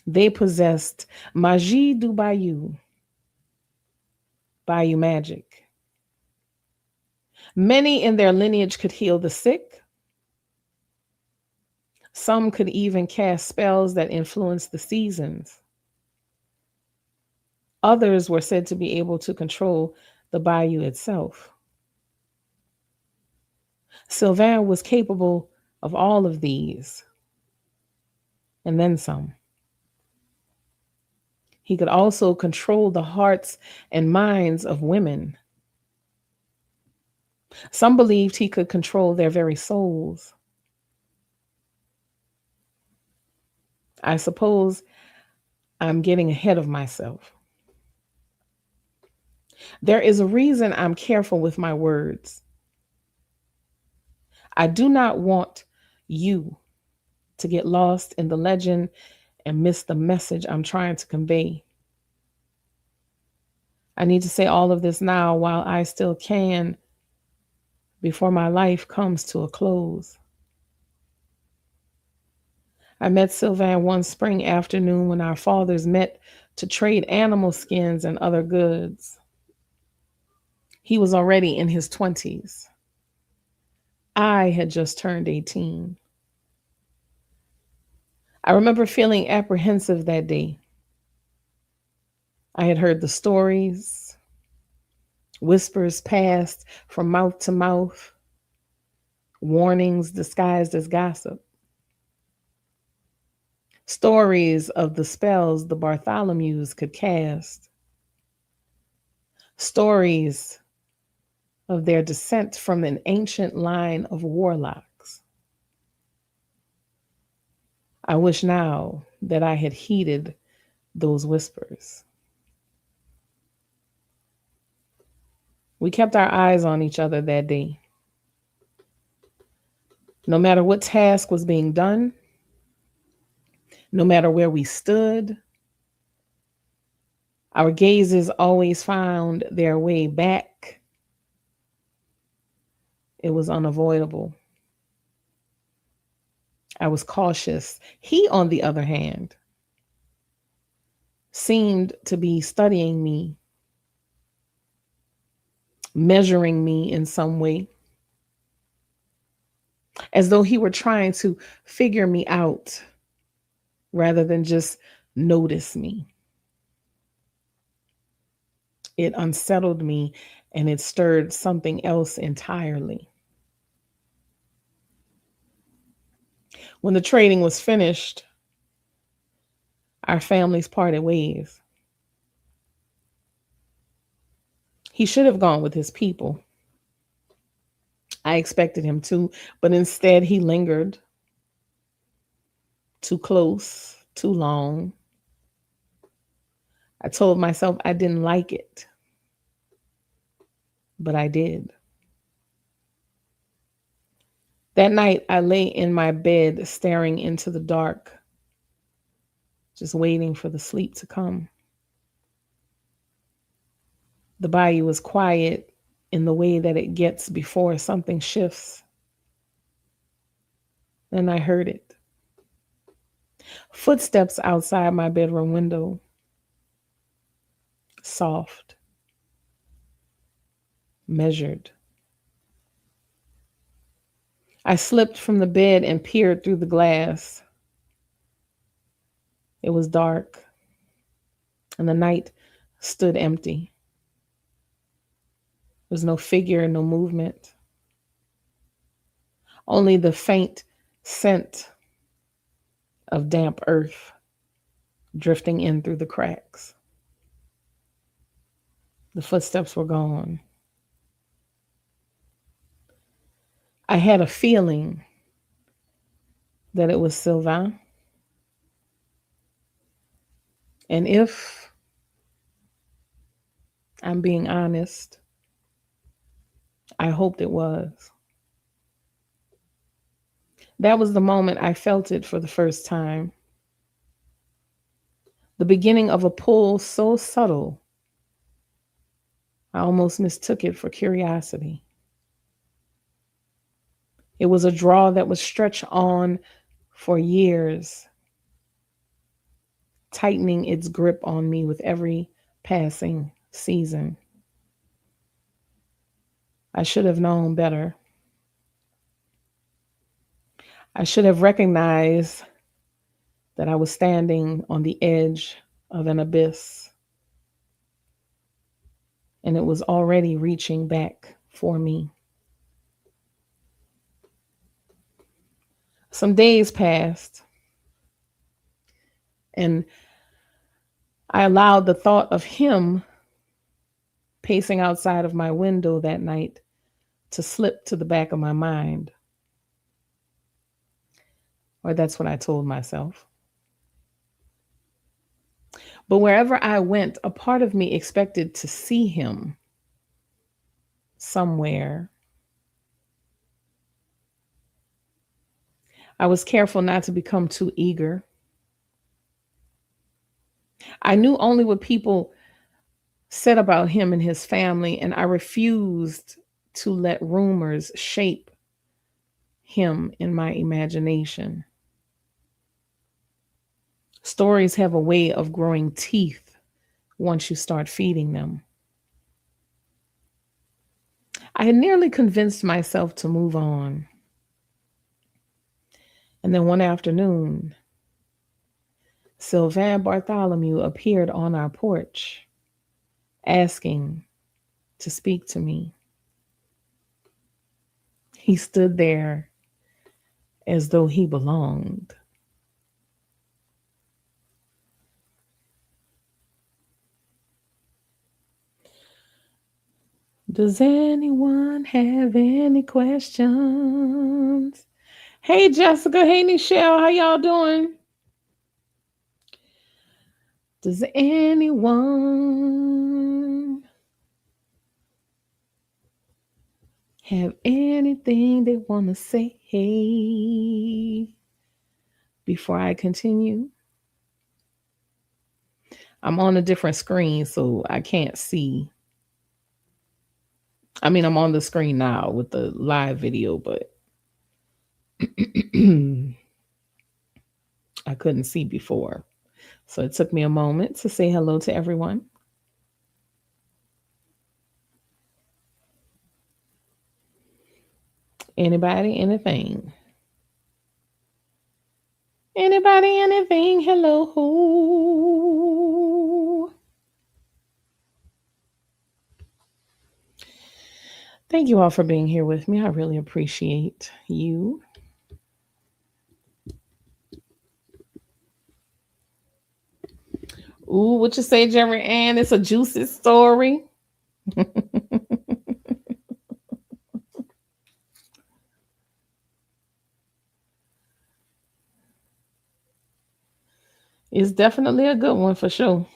They possessed magie du bayou, bayou magic. Many in their lineage could heal the sick. Some could even cast spells that influenced the seasons. Others were said to be able to control the bayou itself. Sylvain was capable of all of these, and then some. He could also control the hearts and minds of women. Some believed he could control their very souls. I suppose I'm getting ahead of myself. There is a reason I'm careful with my words. I do not want you to get lost in the legend and miss the message I'm trying to convey. I need to say all of this now while I still can, before my life comes to a close. I met Sylvain one spring afternoon when our fathers met to trade animal skins and other goods. He was already in his 20s. I had just turned 18. I remember feeling apprehensive that day. I had heard the stories, whispers passed from mouth to mouth, warnings disguised as gossip. Stories of the spells the Bartholomews could cast. Stories of their descent from an ancient line of warlocks. I wish now that I had heeded those whispers. We kept our eyes on each other that day. No matter what task was being done, no matter where we stood, our gazes always found their way back. It was unavoidable. I was cautious. He, on the other hand, seemed to be studying me, measuring me in some way, as though he were trying to figure me out rather than just notice me. It unsettled me and it stirred something else entirely. When the trading was finished, our families parted ways. He should have gone with his people. I expected him to, but instead he lingered too close, too long. I told myself I didn't like it, but I did. That night, I lay in my bed staring into the dark, just waiting for the sleep to come. The bayou was quiet in the way that it gets before something shifts. Then I heard it. Footsteps outside my bedroom window. Soft, measured. I slipped from the bed and peered through the glass. It was dark, and the night stood empty. There was no figure, no movement. Only the faint scent of damp earth drifting in through the cracks. The footsteps were gone. I had a feeling that it was Sylvain. And if I'm being honest, I hoped it was. That was the moment I felt it for the first time. The beginning of a pull so subtle, I almost mistook it for curiosity. It was a draw that was stretched on for years, tightening its grip on me with every passing season. I should have known better. I should have recognized that I was standing on the edge of an abyss, and it was already reaching back for me. Some days passed, and I allowed the thought of him pacing outside of my window that night to slip to the back of my mind. Or that's what I told myself. But wherever I went, a part of me expected to see him somewhere. I was careful not to become too eager. I knew only what people said about him and his family, and I refused to let rumors shape him in my imagination. Stories have a way of growing teeth once you start feeding them. I had nearly convinced myself to move on. And then one afternoon, Sylvain Bartholomew appeared on our porch, asking to speak to me. He stood there as though he belonged. Does anyone have any questions? Hey, Jessica. Hey, Nichelle. How y'all doing? Does anyone have anything they want to say before I continue? I'm on a different screen, so I can't see. I mean, I'm on the screen now with the live video, but I couldn't see before. So it took me a moment to say hello to everyone. Anybody, anything? Anybody, anything? Hello, who? Thank you all for being here with me. I really appreciate you. Ooh, what you say, Jerry Ann? It's a juicy story. It's definitely a good one for sure.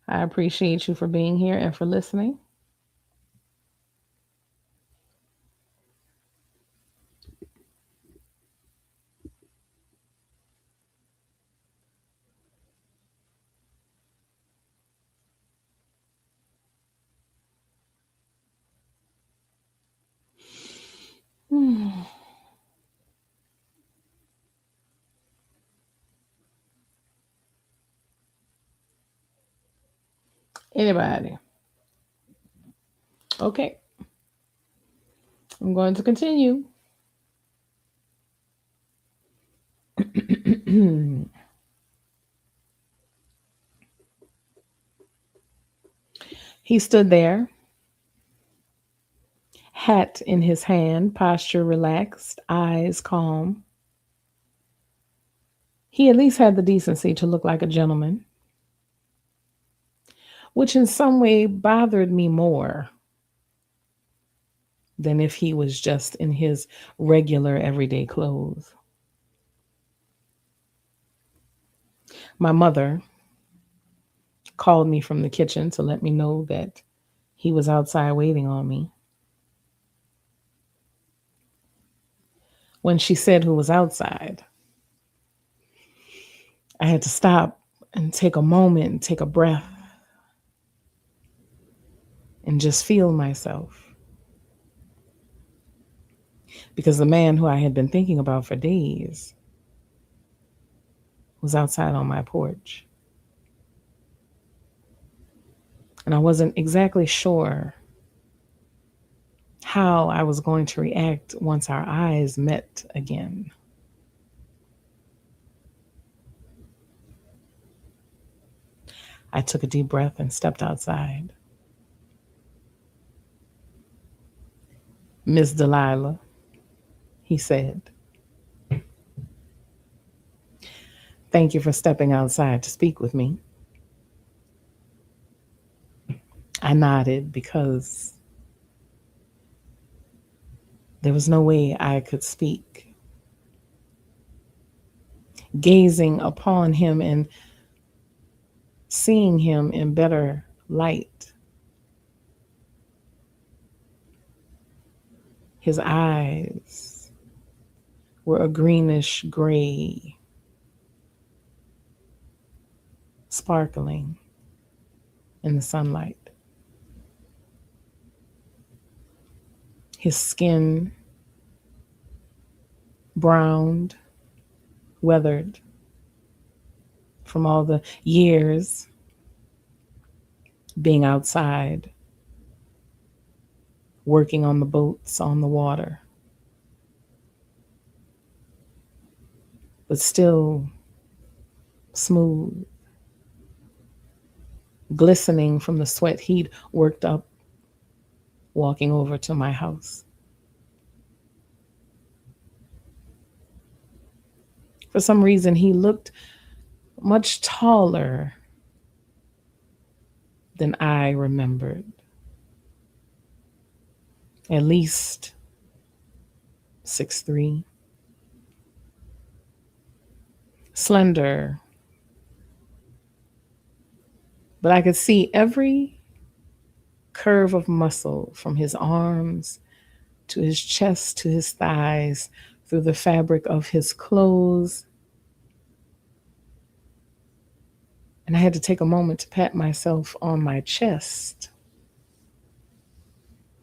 I appreciate you for being here and for listening. Anybody? Okay, I'm going to continue. He stood there, hat in his hand, posture relaxed, eyes calm. He at least had the decency to look like a gentleman, which in some way bothered me more than if he was just in his regular everyday clothes. My mother called me from the kitchen to let me know that he was outside waiting on me. When she said who was outside, I had to stop and take a moment and take a breath and just feel myself. Because the man who I had been thinking about for days was outside on my porch. And I wasn't exactly sure how I was going to react once our eyes met again. I took a deep breath and stepped outside. Miss Delilah, he said, thank you for stepping outside to speak with me. I nodded because there was no way I could speak. Gazing upon him and seeing him in better light, his eyes were a greenish gray, sparkling in the sunlight. His skin browned, weathered from all the years being outside, working on the boats on the water, but still smooth, glistening from the sweat he'd worked up walking over to my house. For some reason, he looked much taller than I remembered. at least 6'3", slender, but I could see every curve of muscle from his arms to his chest to his thighs, through the fabric of his clothes. And I had to take a moment to pat myself on my chest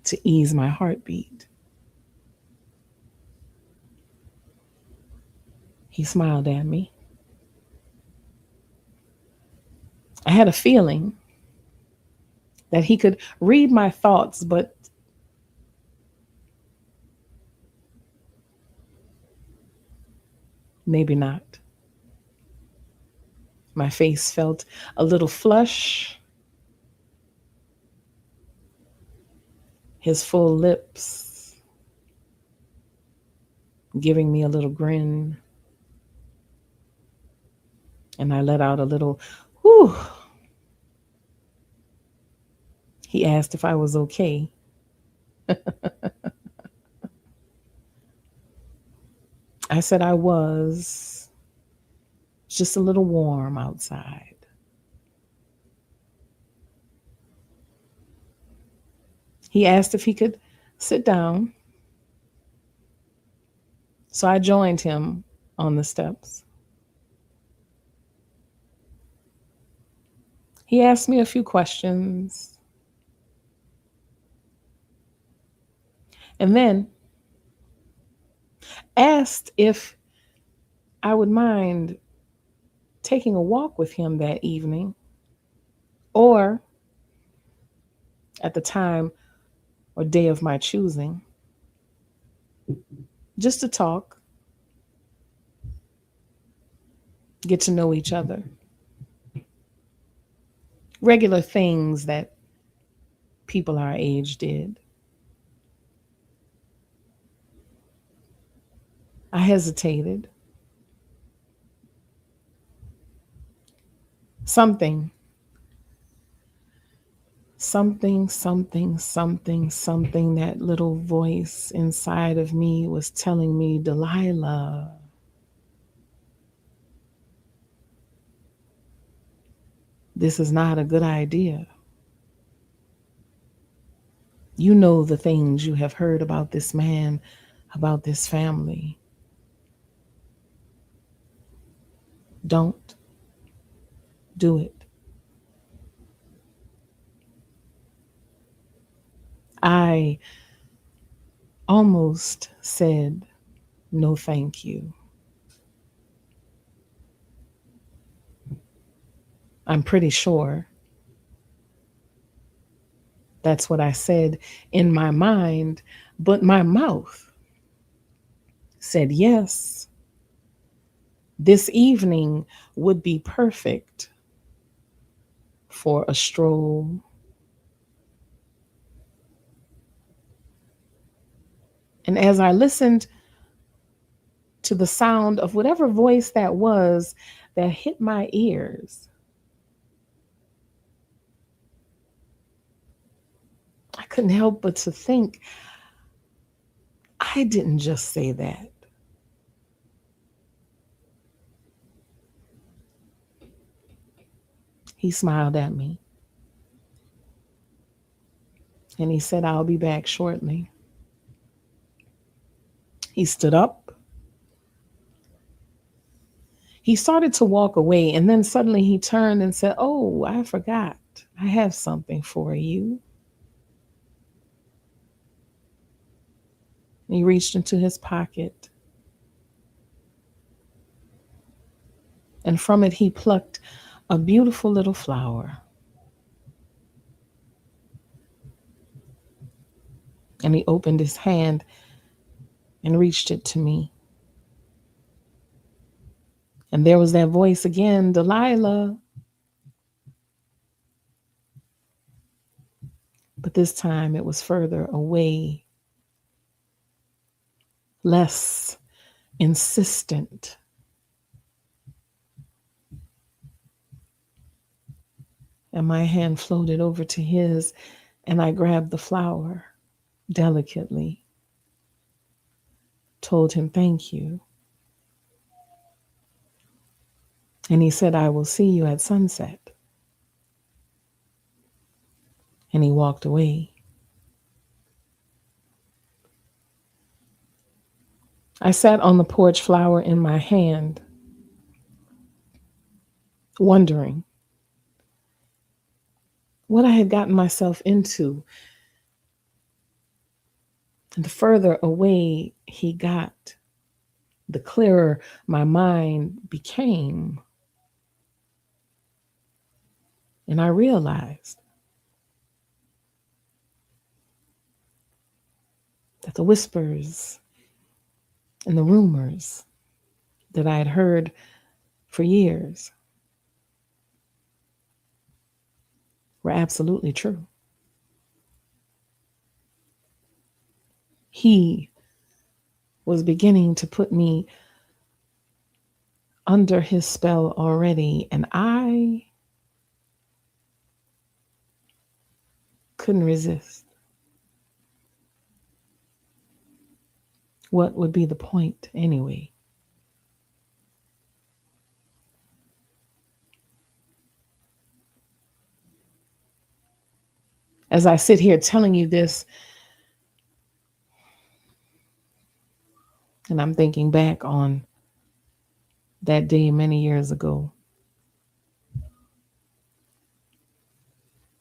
to ease my heartbeat. He smiled at me. I had a feeling that he could read my thoughts, but maybe not. My face felt a little flush. His full lips giving me a little grin. And I let out a little, whew. He asked if I was okay. I said I was. It's just a little warm outside. He asked if he could sit down. So I joined him on the steps. He asked me a few questions. And then asked if I would mind taking a walk with him that evening, or at the time or day of my choosing, just to talk, get to know each other. Regular things that people our age did. I hesitated. Something, something, that little voice inside of me was telling me, Delilah, this is not a good idea. You know the things you have heard about this man, about this family. Don't do it. I almost said, no, thank you. I'm pretty sure that's what I said in my mind, but my mouth said yes. This evening would be perfect for a stroll. And as I listened to the sound of whatever voice that was that hit my ears, I couldn't help but to think, I didn't just say that. He smiled at me and he said, I'll be back shortly. He stood up. He started to walk away, and then suddenly he turned and said, oh, I forgot. I have something for you. And he reached into his pocket, and from it he plucked a beautiful little flower. And he opened his hand and reached it to me. And there was that voice again, Delilah. But this time it was further away, less insistent. And my hand floated over to his, and I grabbed the flower. delicately told him thank you. And he said, I will see you at sunset. And he walked away. I sat on the porch, flower in my hand, wondering what I had gotten myself into. And the further away he got, the clearer my mind became. And I realized that the whispers and the rumors that I had heard for years were absolutely true. He was beginning to put me under his spell already, and I couldn't resist. What would be the point anyway? As I sit here telling you this, and I'm thinking back on that day many years ago,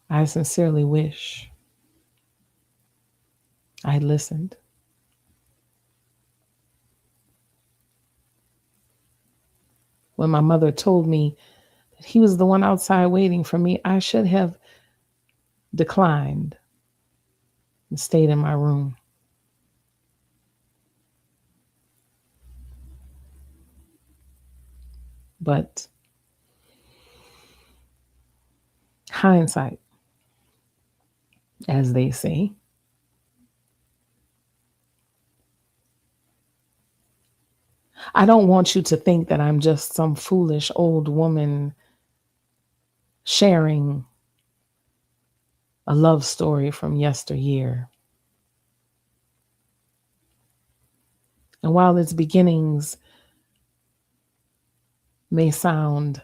I sincerely wish I had listened. When my mother told me that he was the one outside waiting for me, I should have declined and stayed in my room. But hindsight, as they say, I don't want you to think that I'm just some foolish old woman sharing a love story from yesteryear. And while its beginnings may sound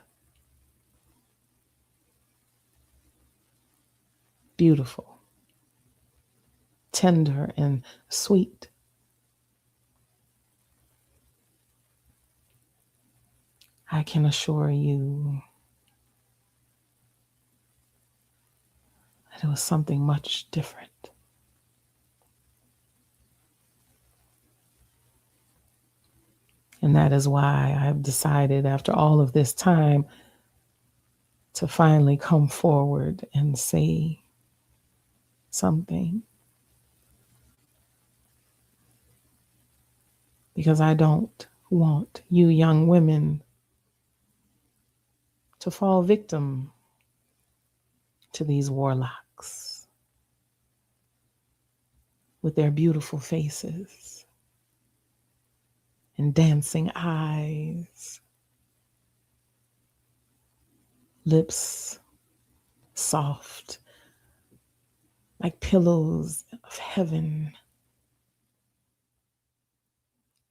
beautiful, tender, and sweet, I can assure you that it was something much different. And that is why I've decided, after all of this time, to finally come forward and say something. Because I don't want you young women to fall victim to these warlocks with their beautiful faces and dancing eyes, lips soft like pillows of heaven.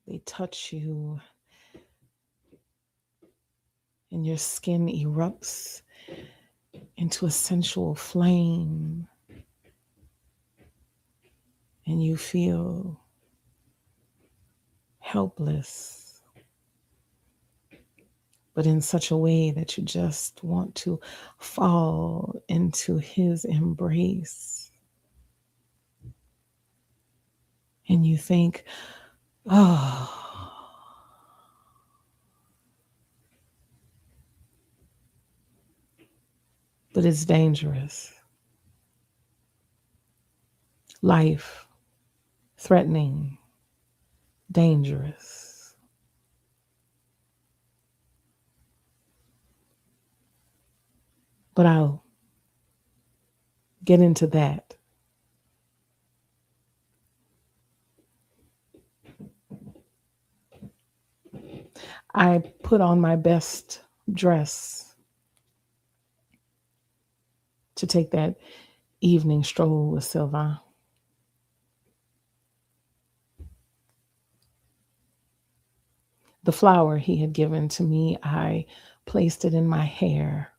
They touch you and your skin erupts into a sensual flame, and you feel helpless, but in such a way that you just want to fall into his embrace. And you think, oh, but it's dangerous. Life threatening, dangerous. But I'll get into that. I put on my best dress to take that evening stroll with Sylvain. The flower he had given to me, I placed it in my hair.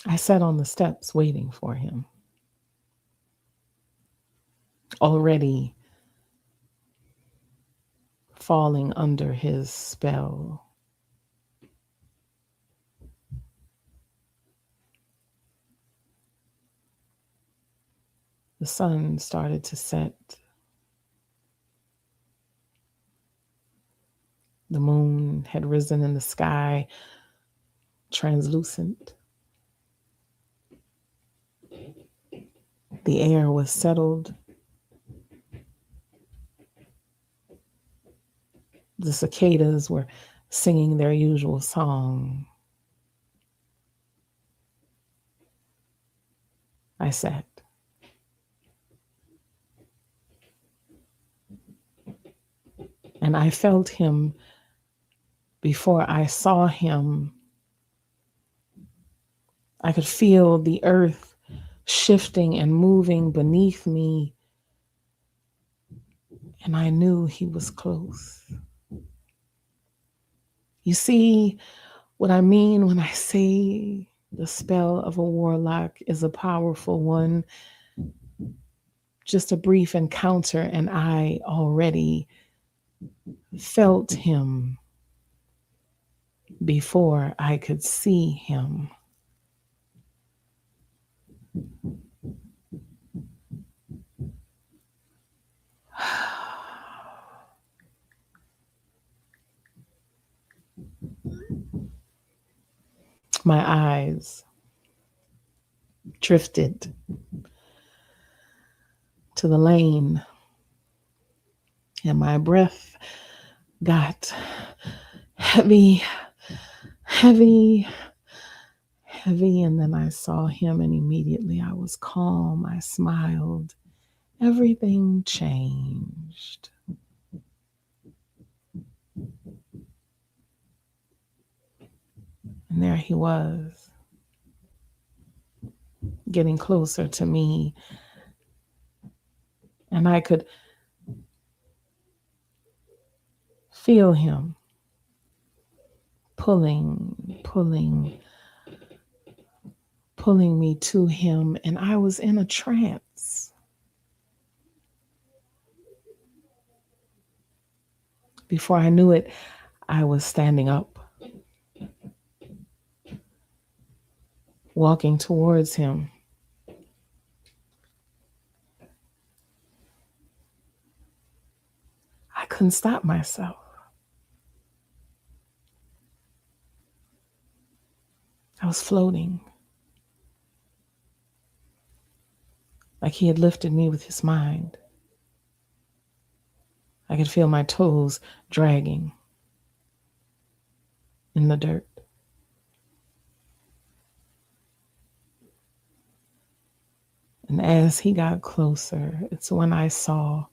I sat on the steps waiting for him, already falling under his spell. The sun started to set. The moon had risen in the sky, translucent. The air was settled. The cicadas were singing their usual song. I sat. And I felt him before I saw him. I could feel the earth shifting and moving beneath me, and I knew he was close. You see what I mean when I say the spell of a warlock is a powerful one. Just a brief encounter, and I already felt him before I could see him. My eyes drifted to the lane, and my breath got heavy, heavy, heavy. And then I saw him, and immediately I was calm. I smiled. Everything changed. And there he was, getting closer to me. And I could feel him pulling me to him. And I was in a trance. Before I knew it, I was standing up, walking towards him. I couldn't stop myself. I was floating, like he had lifted me with his mind. I could feel my toes dragging in the dirt. And as he got closer, it's when I saw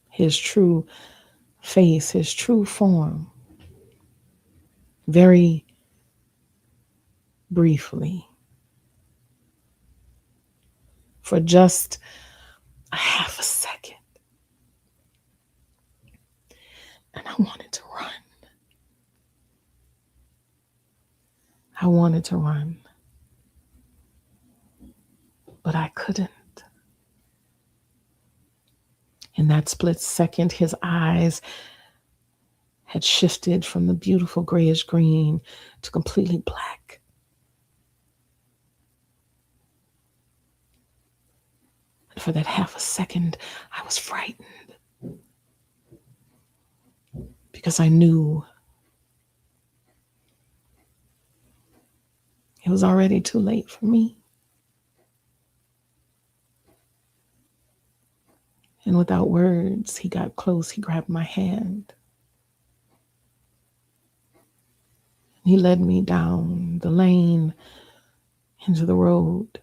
his true face, his true form, very briefly, for just a half a second. And I wanted to run. I wanted to run, but I couldn't. In that split second, his eyes had shifted from the beautiful grayish green to completely black. And for that half a second, I was frightened because I knew it was already too late for me. And without words, he got close. He grabbed my hand. He led me down the lane into the road.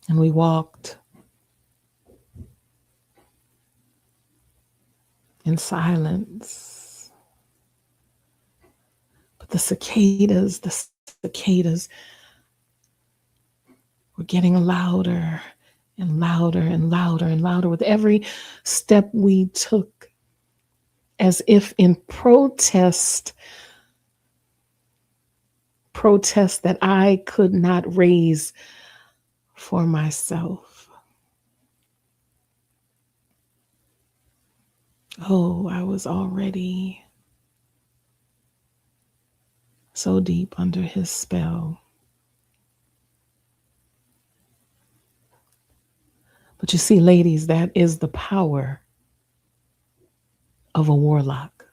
And we walked in silence. But the cicadas were getting louder and louder and louder and louder with every step we took, as if in protest that I could not raise for myself. Oh, I was already so deep under his spell. But you see, ladies, that is the power of a warlock,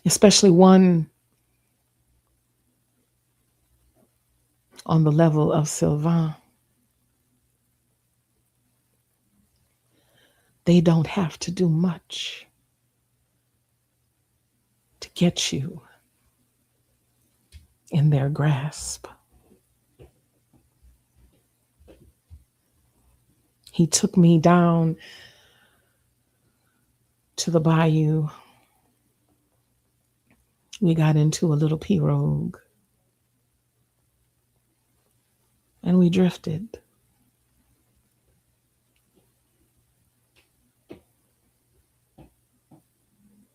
especially one on the level of Sylvain. They don't have to do much to get you in their grasp. He took me down to the bayou. We got into a little pirogue and we drifted.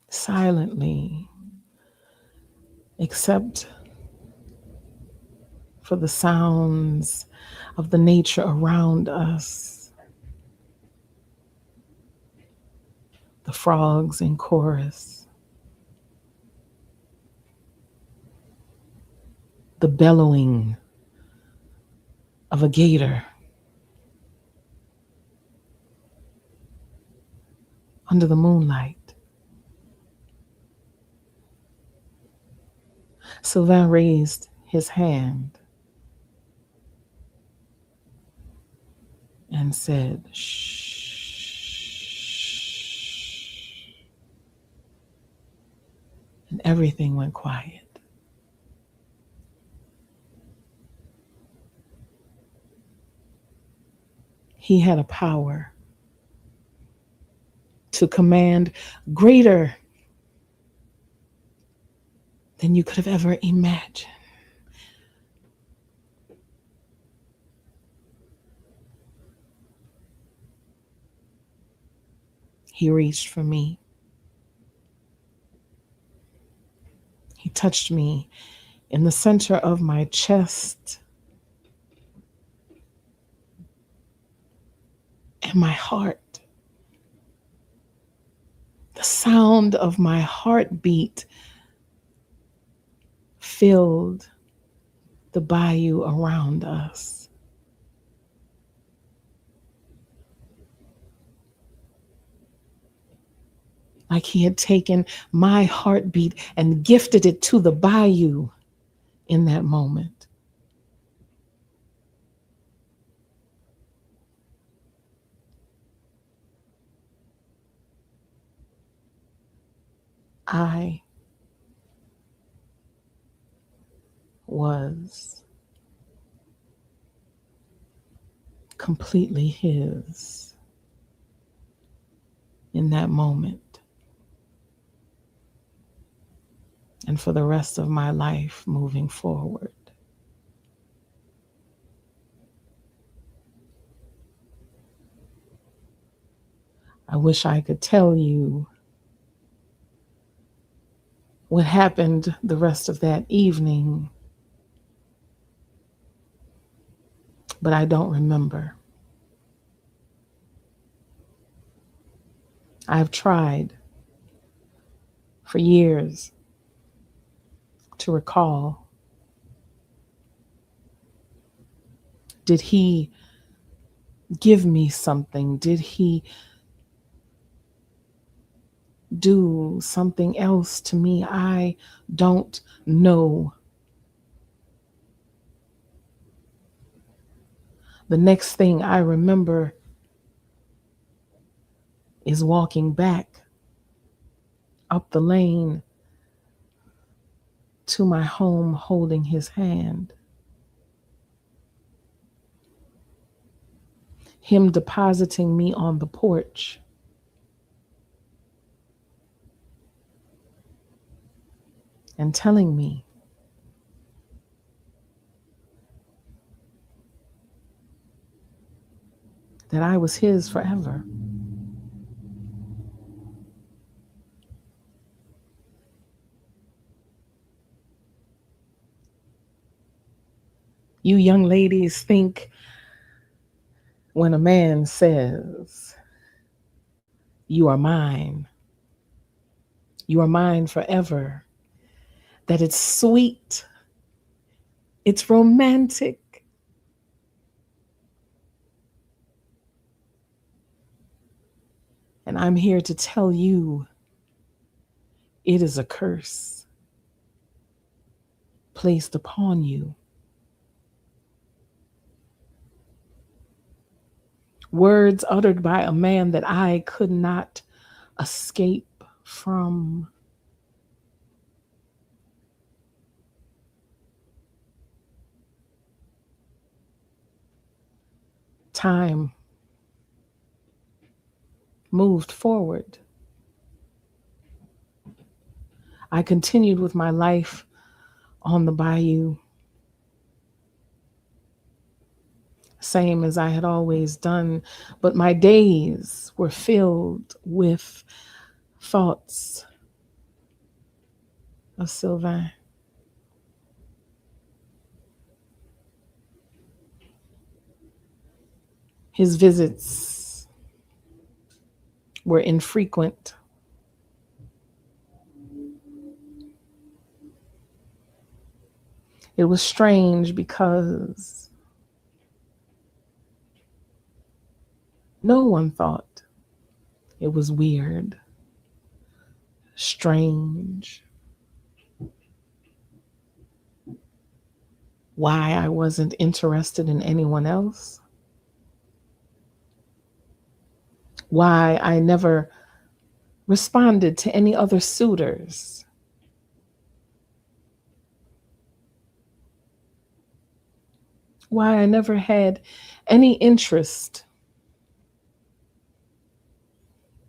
Silently, except for the sounds of the nature around us, the frogs in chorus, the bellowing of a gator under the moonlight. Sylvain raised his hand and said, shh. And everything went quiet. He had a power to command greater than you could have ever imagined. He reached for me. He touched me in the center of my chest and my heart. The sound of my heartbeat filled the bayou around us. Like he had taken my heartbeat and gifted it to the bayou in that moment. I was completely his in that moment. And for the rest of my life moving forward. I wish I could tell you what happened the rest of that evening, but I don't remember. I've tried for years to recall. Did he give me something? Did he do something else to me? I don't know. The next thing I remember is walking back up the lane to my home holding his hand. Him depositing me on the porch. And telling me that I was his forever. You young ladies think when a man says, "You are mine, you are mine forever," that it's sweet, it's romantic. And I'm here to tell you it is a curse placed upon you. Words uttered by a man that I could not escape from. Time moved forward. I continued with my life on the bayou, same as I had always done, but my days were filled with thoughts of Sylvain. His visits were infrequent. It was strange because no one thought it was weird, strange, why I wasn't interested in anyone else, why I never responded to any other suitors, why I never had any interest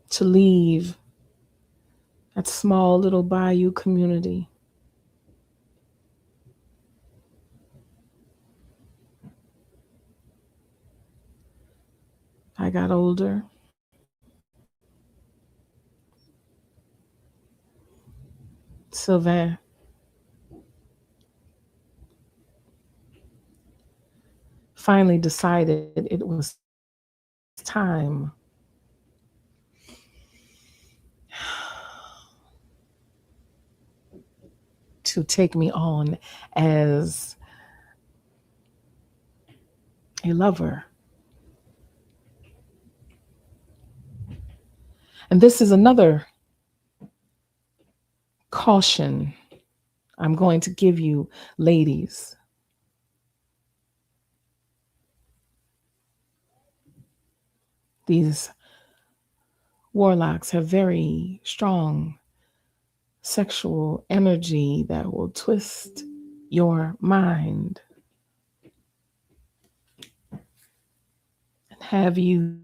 to leave that small little bayou community. I got older. Sylvain finally decided it was time to take me on as a lover. And this is another caution I'm going to give you, ladies. These warlocks have very strong sexual energy that will twist your mind and have you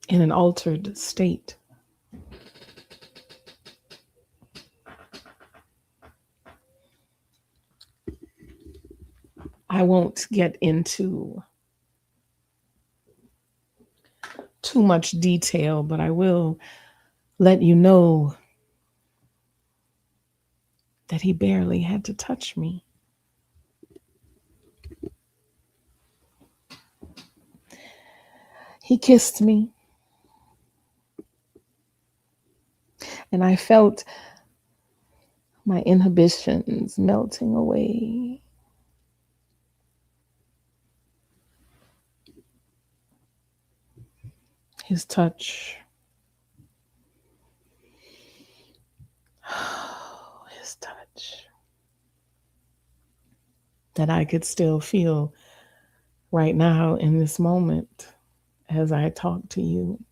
in an altered state. I won't get into too much detail, but I will let you know that he barely had to touch me. He kissed me, and I felt my inhibitions melting away. His touch, his touch, that I could still feel right now in this moment as I talk to you.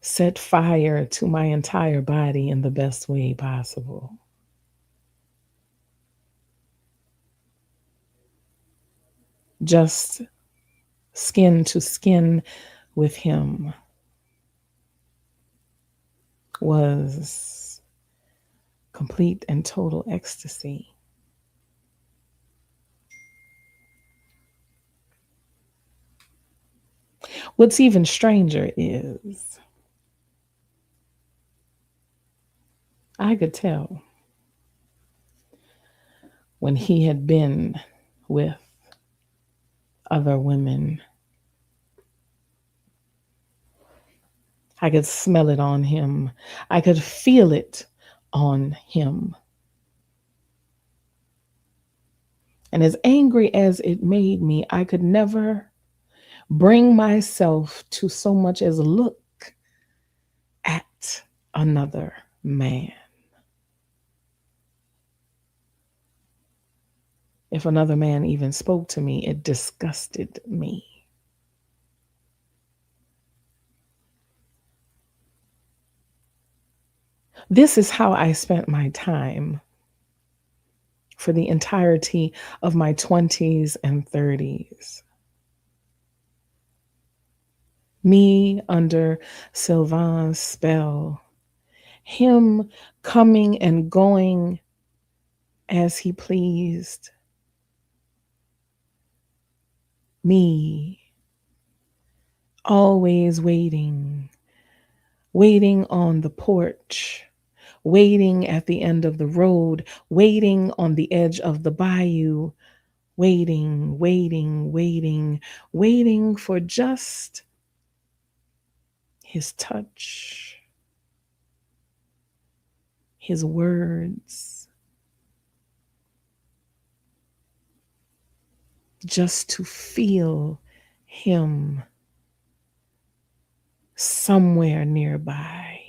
Set fire to my entire body in the best way possible. Just skin to skin with him was complete and total ecstasy. What's even stranger is I could tell when he had been with other women. I could smell it on him. I could feel it on him. And as angry as it made me, I could never bring myself to so much as look at another man. If another man even spoke to me, it disgusted me. This is how I spent my time for the entirety of my 20s and 30s. Me under Sylvain's spell, him coming and going as he pleased, me always waiting, waiting on the porch, waiting at the end of the road, waiting on the edge of the bayou, waiting, waiting, waiting, waiting for just his touch, his words, just to feel him somewhere nearby.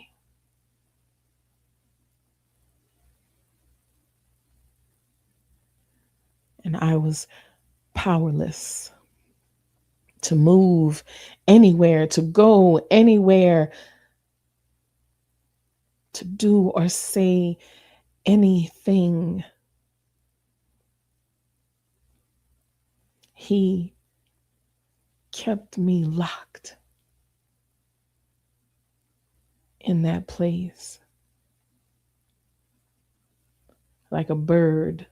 And I was powerless to move anywhere, to go anywhere, to do or say anything. He kept me locked in that place like a bird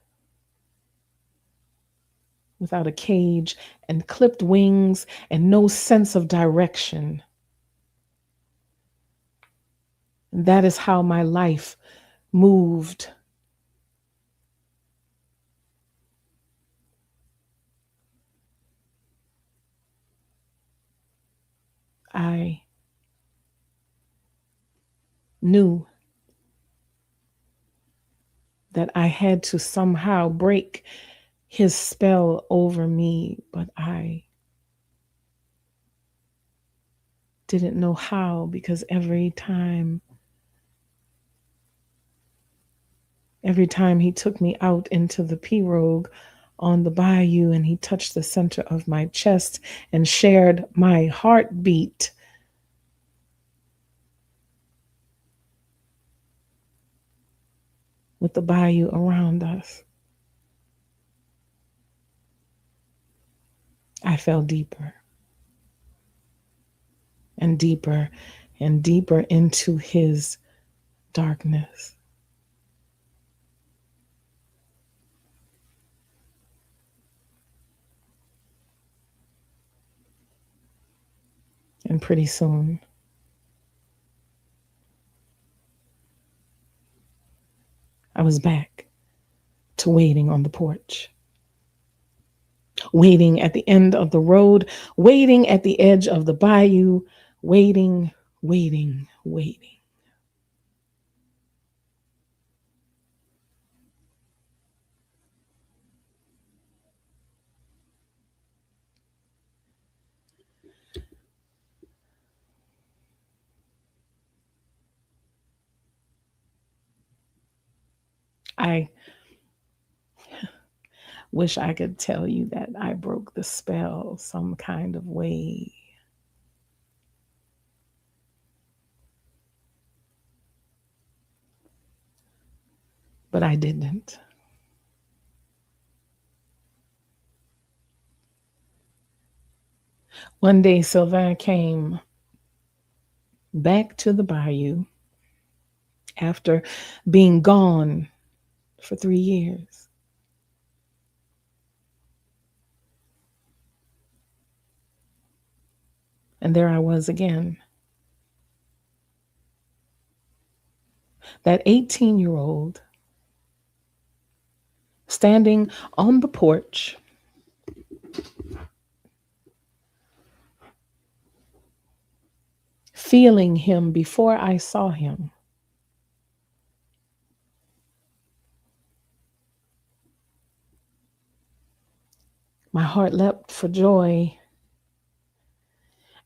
without a cage and clipped wings and no sense of direction. And that is how my life moved. I knew that I had to somehow break his spell over me, but I didn't know how because every time he took me out into the pirogue on the bayou and he touched the center of my chest and shared my heartbeat, with the bayou around us, I fell deeper and deeper and deeper into his darkness. And pretty soon, I was back to waiting on the porch, waiting at the end of the road, waiting at the edge of the bayou, waiting, waiting, waiting. I wish I could tell you that I broke the spell some kind of way. But I didn't. One day, Sylvain came back to the bayou after being gone for 3 years. And there I was again, that 18-year-old standing on the porch, feeling him before I saw him. My heart leapt for joy,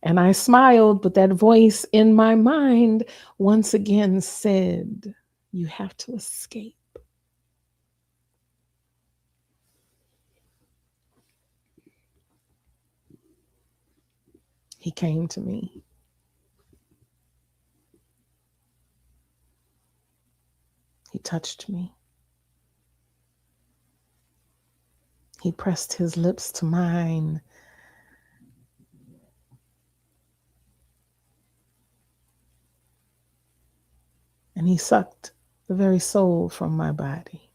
and I smiled, but that voice in my mind once again said, "You have to escape." He came to me. He touched me. He pressed his lips to mine. And he sucked the very soul from my body.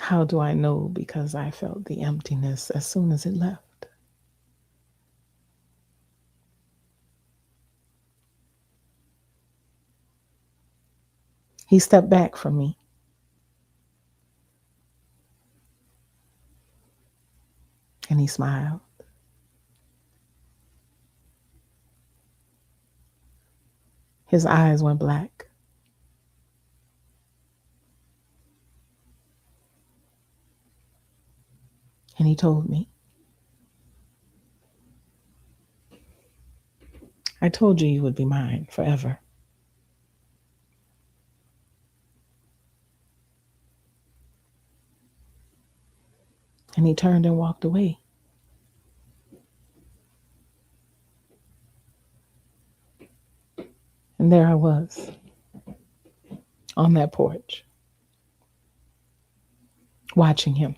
How do I know? Because I felt the emptiness as soon as it left. He stepped back from me. And he smiled. His eyes went black. And he told me, "I told you you would be mine forever." And he turned and walked away. And there I was on that porch, watching him.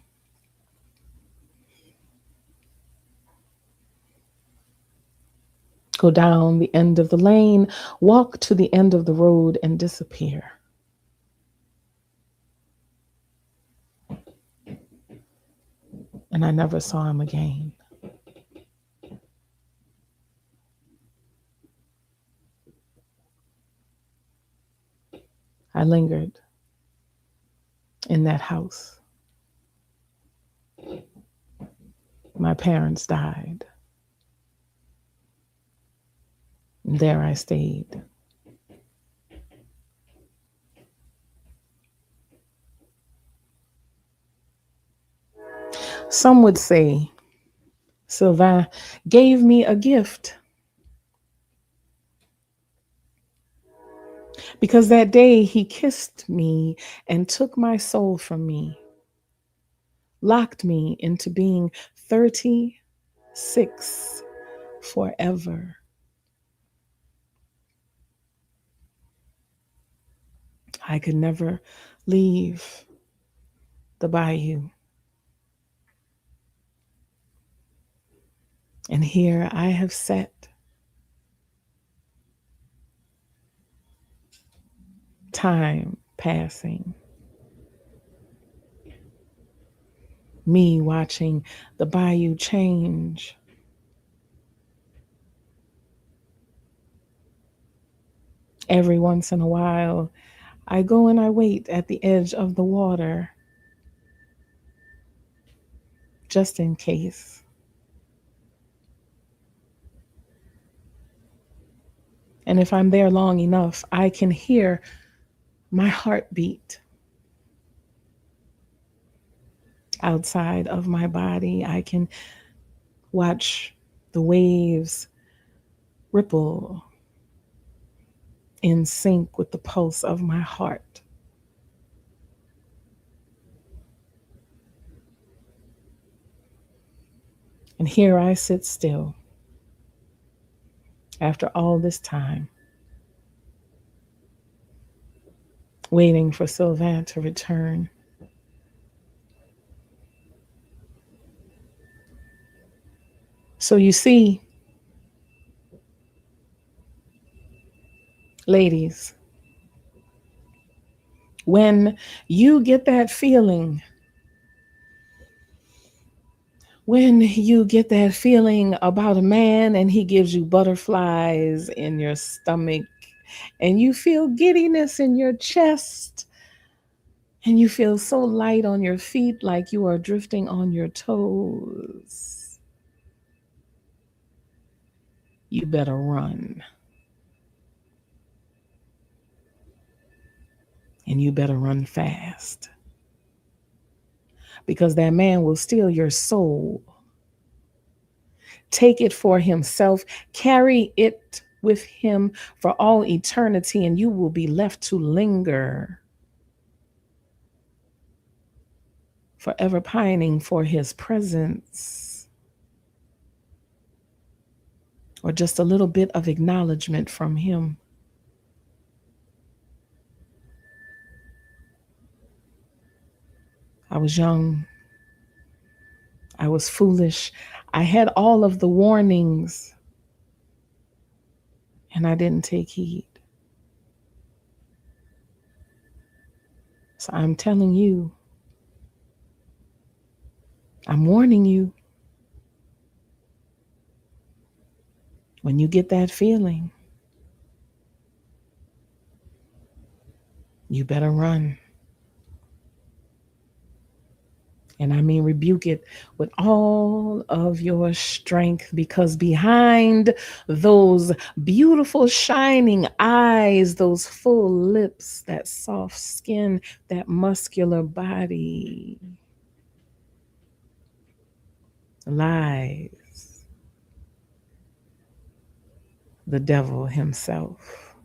Go down the end of the lane, walk to the end of the road, and disappear. And I never saw him again. I lingered in that house. My parents died. And there I stayed. Some would say Sylvain gave me a gift, because that day he kissed me and took my soul from me, locked me into being 36 forever. I could never leave the bayou. And here I have sat, time passing, me watching the bayou change. Every once in a while, I go and I wait at the edge of the water, just in case. And if I'm there long enough, I can hear my heartbeat outside of my body. I can watch the waves ripple in sync with the pulse of my heart. And here I sit still after all this time, waiting for Sylvain to return. So you see, ladies, when you get that feeling When you get that feeling about a man and he gives you butterflies in your stomach and you feel giddiness in your chest and you feel so light on your feet like you are drifting on your toes, you better run. And you better run fast because that man will steal your soul, take it for himself, carry it with him for all eternity, and you will be left to linger, forever pining for his presence or just a little bit of acknowledgement from him. I was young. I was foolish. I had all of the warnings and I didn't take heed. So I'm telling you, I'm warning you, when you get that feeling, you better run. And I mean, rebuke it with all of your strength because behind those beautiful, shining eyes, those full lips, that soft skin, that muscular body lies the devil himself.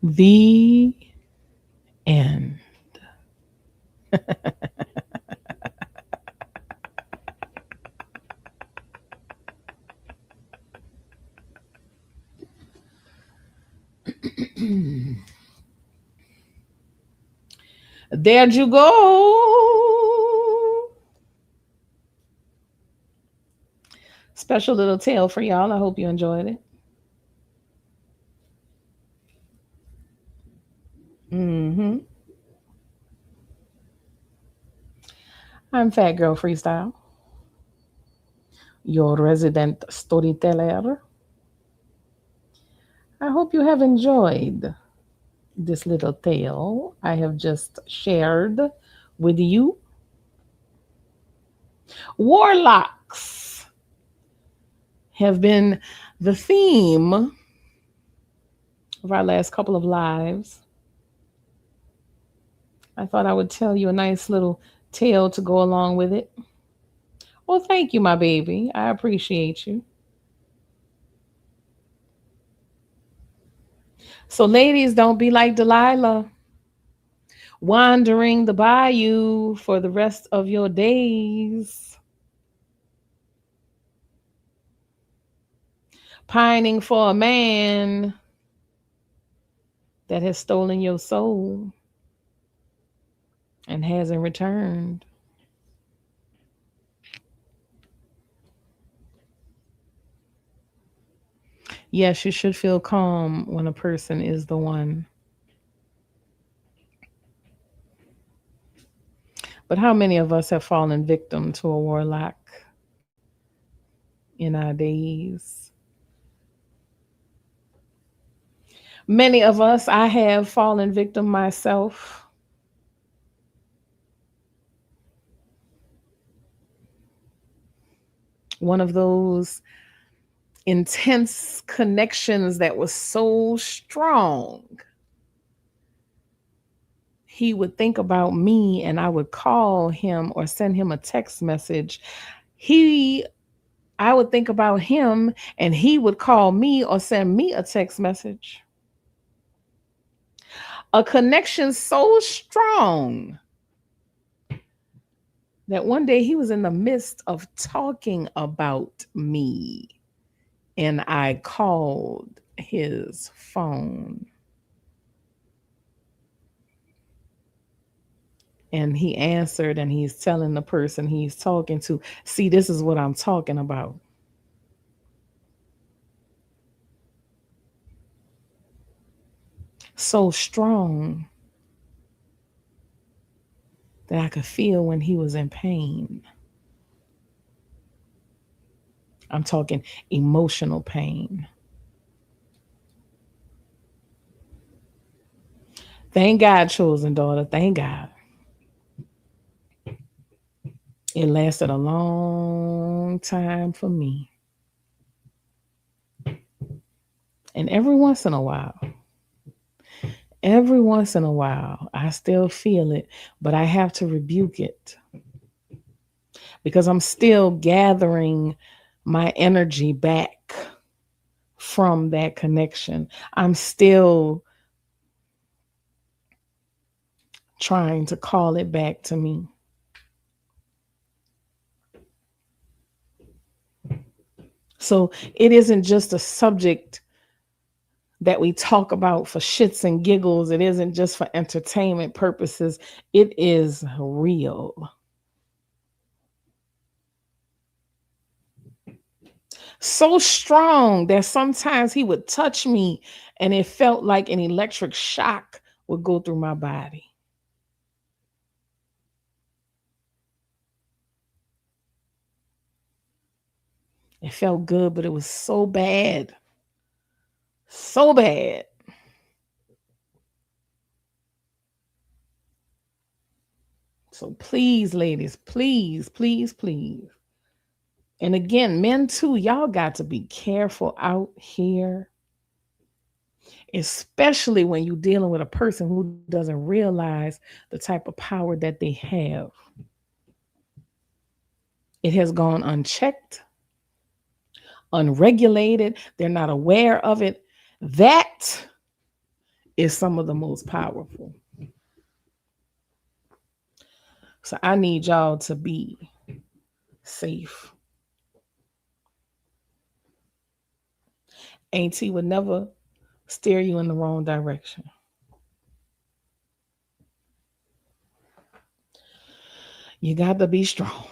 The end. There you go. Special little tale for y'all. I hope you enjoyed it. Mm-hmm. I'm Fat Girl Freestyle, your resident storyteller. I hope you have enjoyed this little tale I have just shared with you. Warlocks have been the theme of our last couple of lives. I thought I would tell you a nice little tale to go along with it. Well, thank you, my baby. I appreciate you. So, ladies, don't be like Delilah, wandering the bayou for the rest of your days, pining for a man that has stolen your soul and hasn't returned. Yes, you should feel calm when a person is the one. But how many of us have fallen victim to a warlock in our days? Many of us, I have fallen victim myself. One of those intense connections that was so strong. He would think about me and I would call him or send him a text message. I would think about him and he would call me or send me a text message. A connection so strong that one day he was in the midst of talking about me and I called his phone. And he answered and he's telling the person he's talking to, see, this is what I'm talking about. so strong that I could feel when he was in pain. I'm talking emotional pain. Thank God, chosen daughter. Thank God. It lasted a long time for me. And every once in a while, I still feel it, but I have to rebuke it because I'm still gathering my energy back from that connection. I'm still trying to call it back to me. So it isn't just a subject that we talk about for shits and giggles. It isn't just for entertainment purposes. It is real. So strong that sometimes he would touch me and it felt like an electric shock would go through my body. It felt good, but it was so bad. So bad. So please, ladies, please, please, please. And again, men too, y'all got to be careful out here, especially when you're dealing with a person who doesn't realize the type of power that they have. It has gone unchecked, unregulated. They're not aware of it. That is some of the most powerful. So I need y'all to be safe. Auntie would never steer you in the wrong direction. You got to be strong.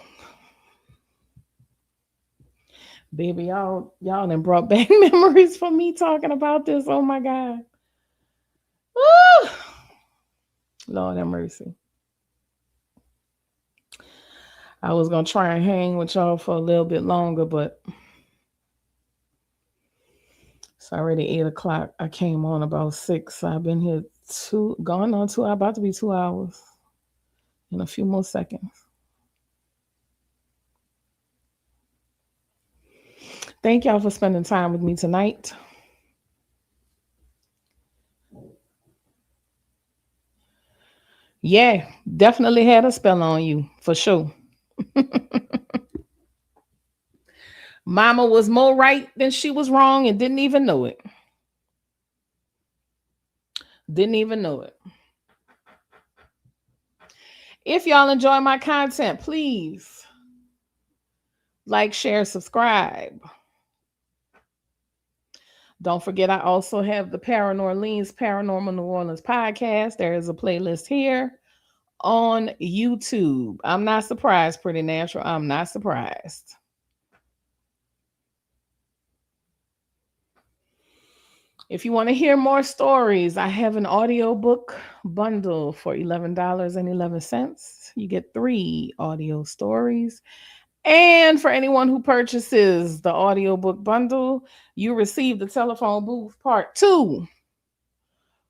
Baby, y'all done brought back memories for me talking about this. Oh my God. Woo! Lord have mercy. I was gonna try and hang with y'all for a little bit longer, but it's already 8 o'clock. I came on about 6. So I've been here going on 2, about to be 2 hours in a few more seconds. Thank y'all for spending time with me tonight. Yeah, definitely had a spell on you for sure. Mama was more right than she was wrong and didn't even know it. Didn't even know it. If y'all enjoy my content, please like, share, subscribe. Don't forget, I also have the Paranormal New Orleans podcast. There is a playlist here on YouTube. I'm not surprised, Pretty Natural. I'm not surprised. If you want to hear more stories, I have an audiobook bundle for $11.11. You get 3 audio stories. And for anyone who purchases the audiobook bundle, you receive the Telephone Booth Part 2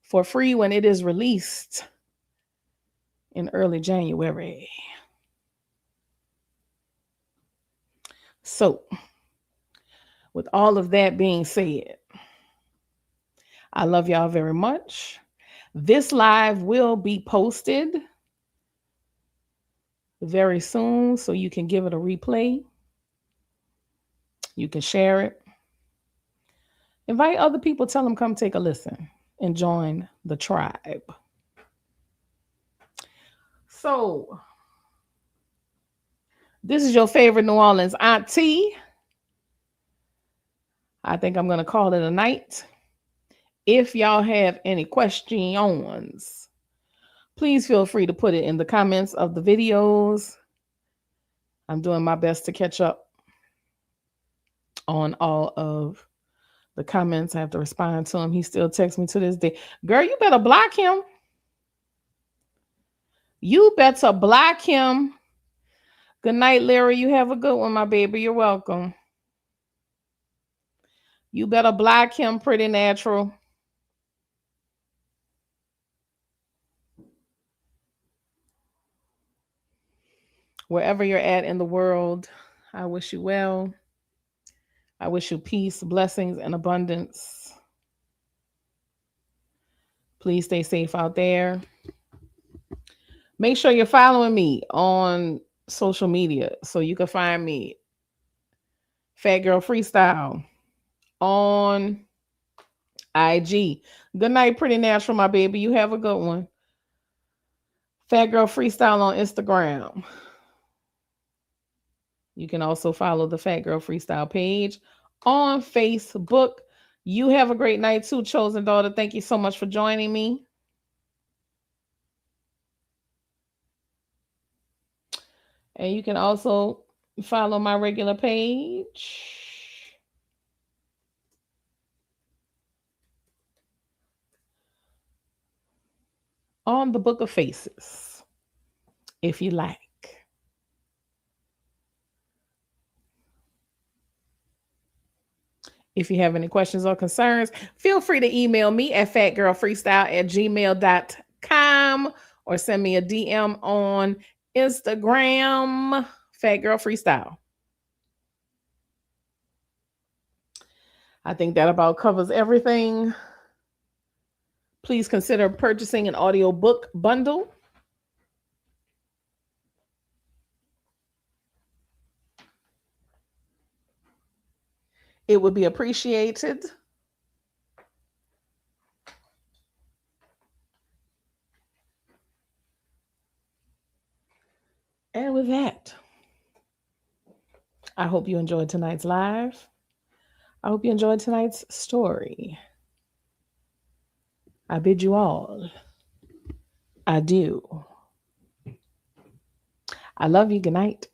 for free when it is released in early January. So, with all of that being said, I love y'all very much. This live will be posted very soon, so you can give it a replay. You can share it. Invite other people, tell them come take a listen and join the tribe. So, this is your favorite New Orleans auntie. I think I'm going to call it a night. If y'all have any questions, please feel free to put it in the comments of the videos. I'm doing my best to catch up on all of the comments. I have to respond to him. He still texts me to this day. Girl, you better block him. You better block him. Good night, Larry. You have a good one, my baby. You're welcome. You better block him, pretty natural. Wherever you're at in the world, I wish you well. I wish you peace, blessings, and abundance. Please stay safe out there. Make sure you're following me on social media so you can find me, Fat Girl Freestyle, on IG. Good night, pretty natural, my baby. You have a good one. Fat Girl Freestyle on Instagram. You can also follow the Fat Girl Freestyle page on Facebook. You have a great night too, chosen daughter. Thank you so much for joining me. And you can also follow my regular page on the Book of Faces, if you like. If you have any questions or concerns, feel free to email me at fatgirlfreestyle@gmail.com or send me a DM on Instagram, Fat Girl Freestyle. I think that about covers everything. Please consider purchasing an audiobook bundle. It would be appreciated. And with that, I hope you enjoyed tonight's live. I hope you enjoyed tonight's story. I bid you all adieu. I love you. Good night.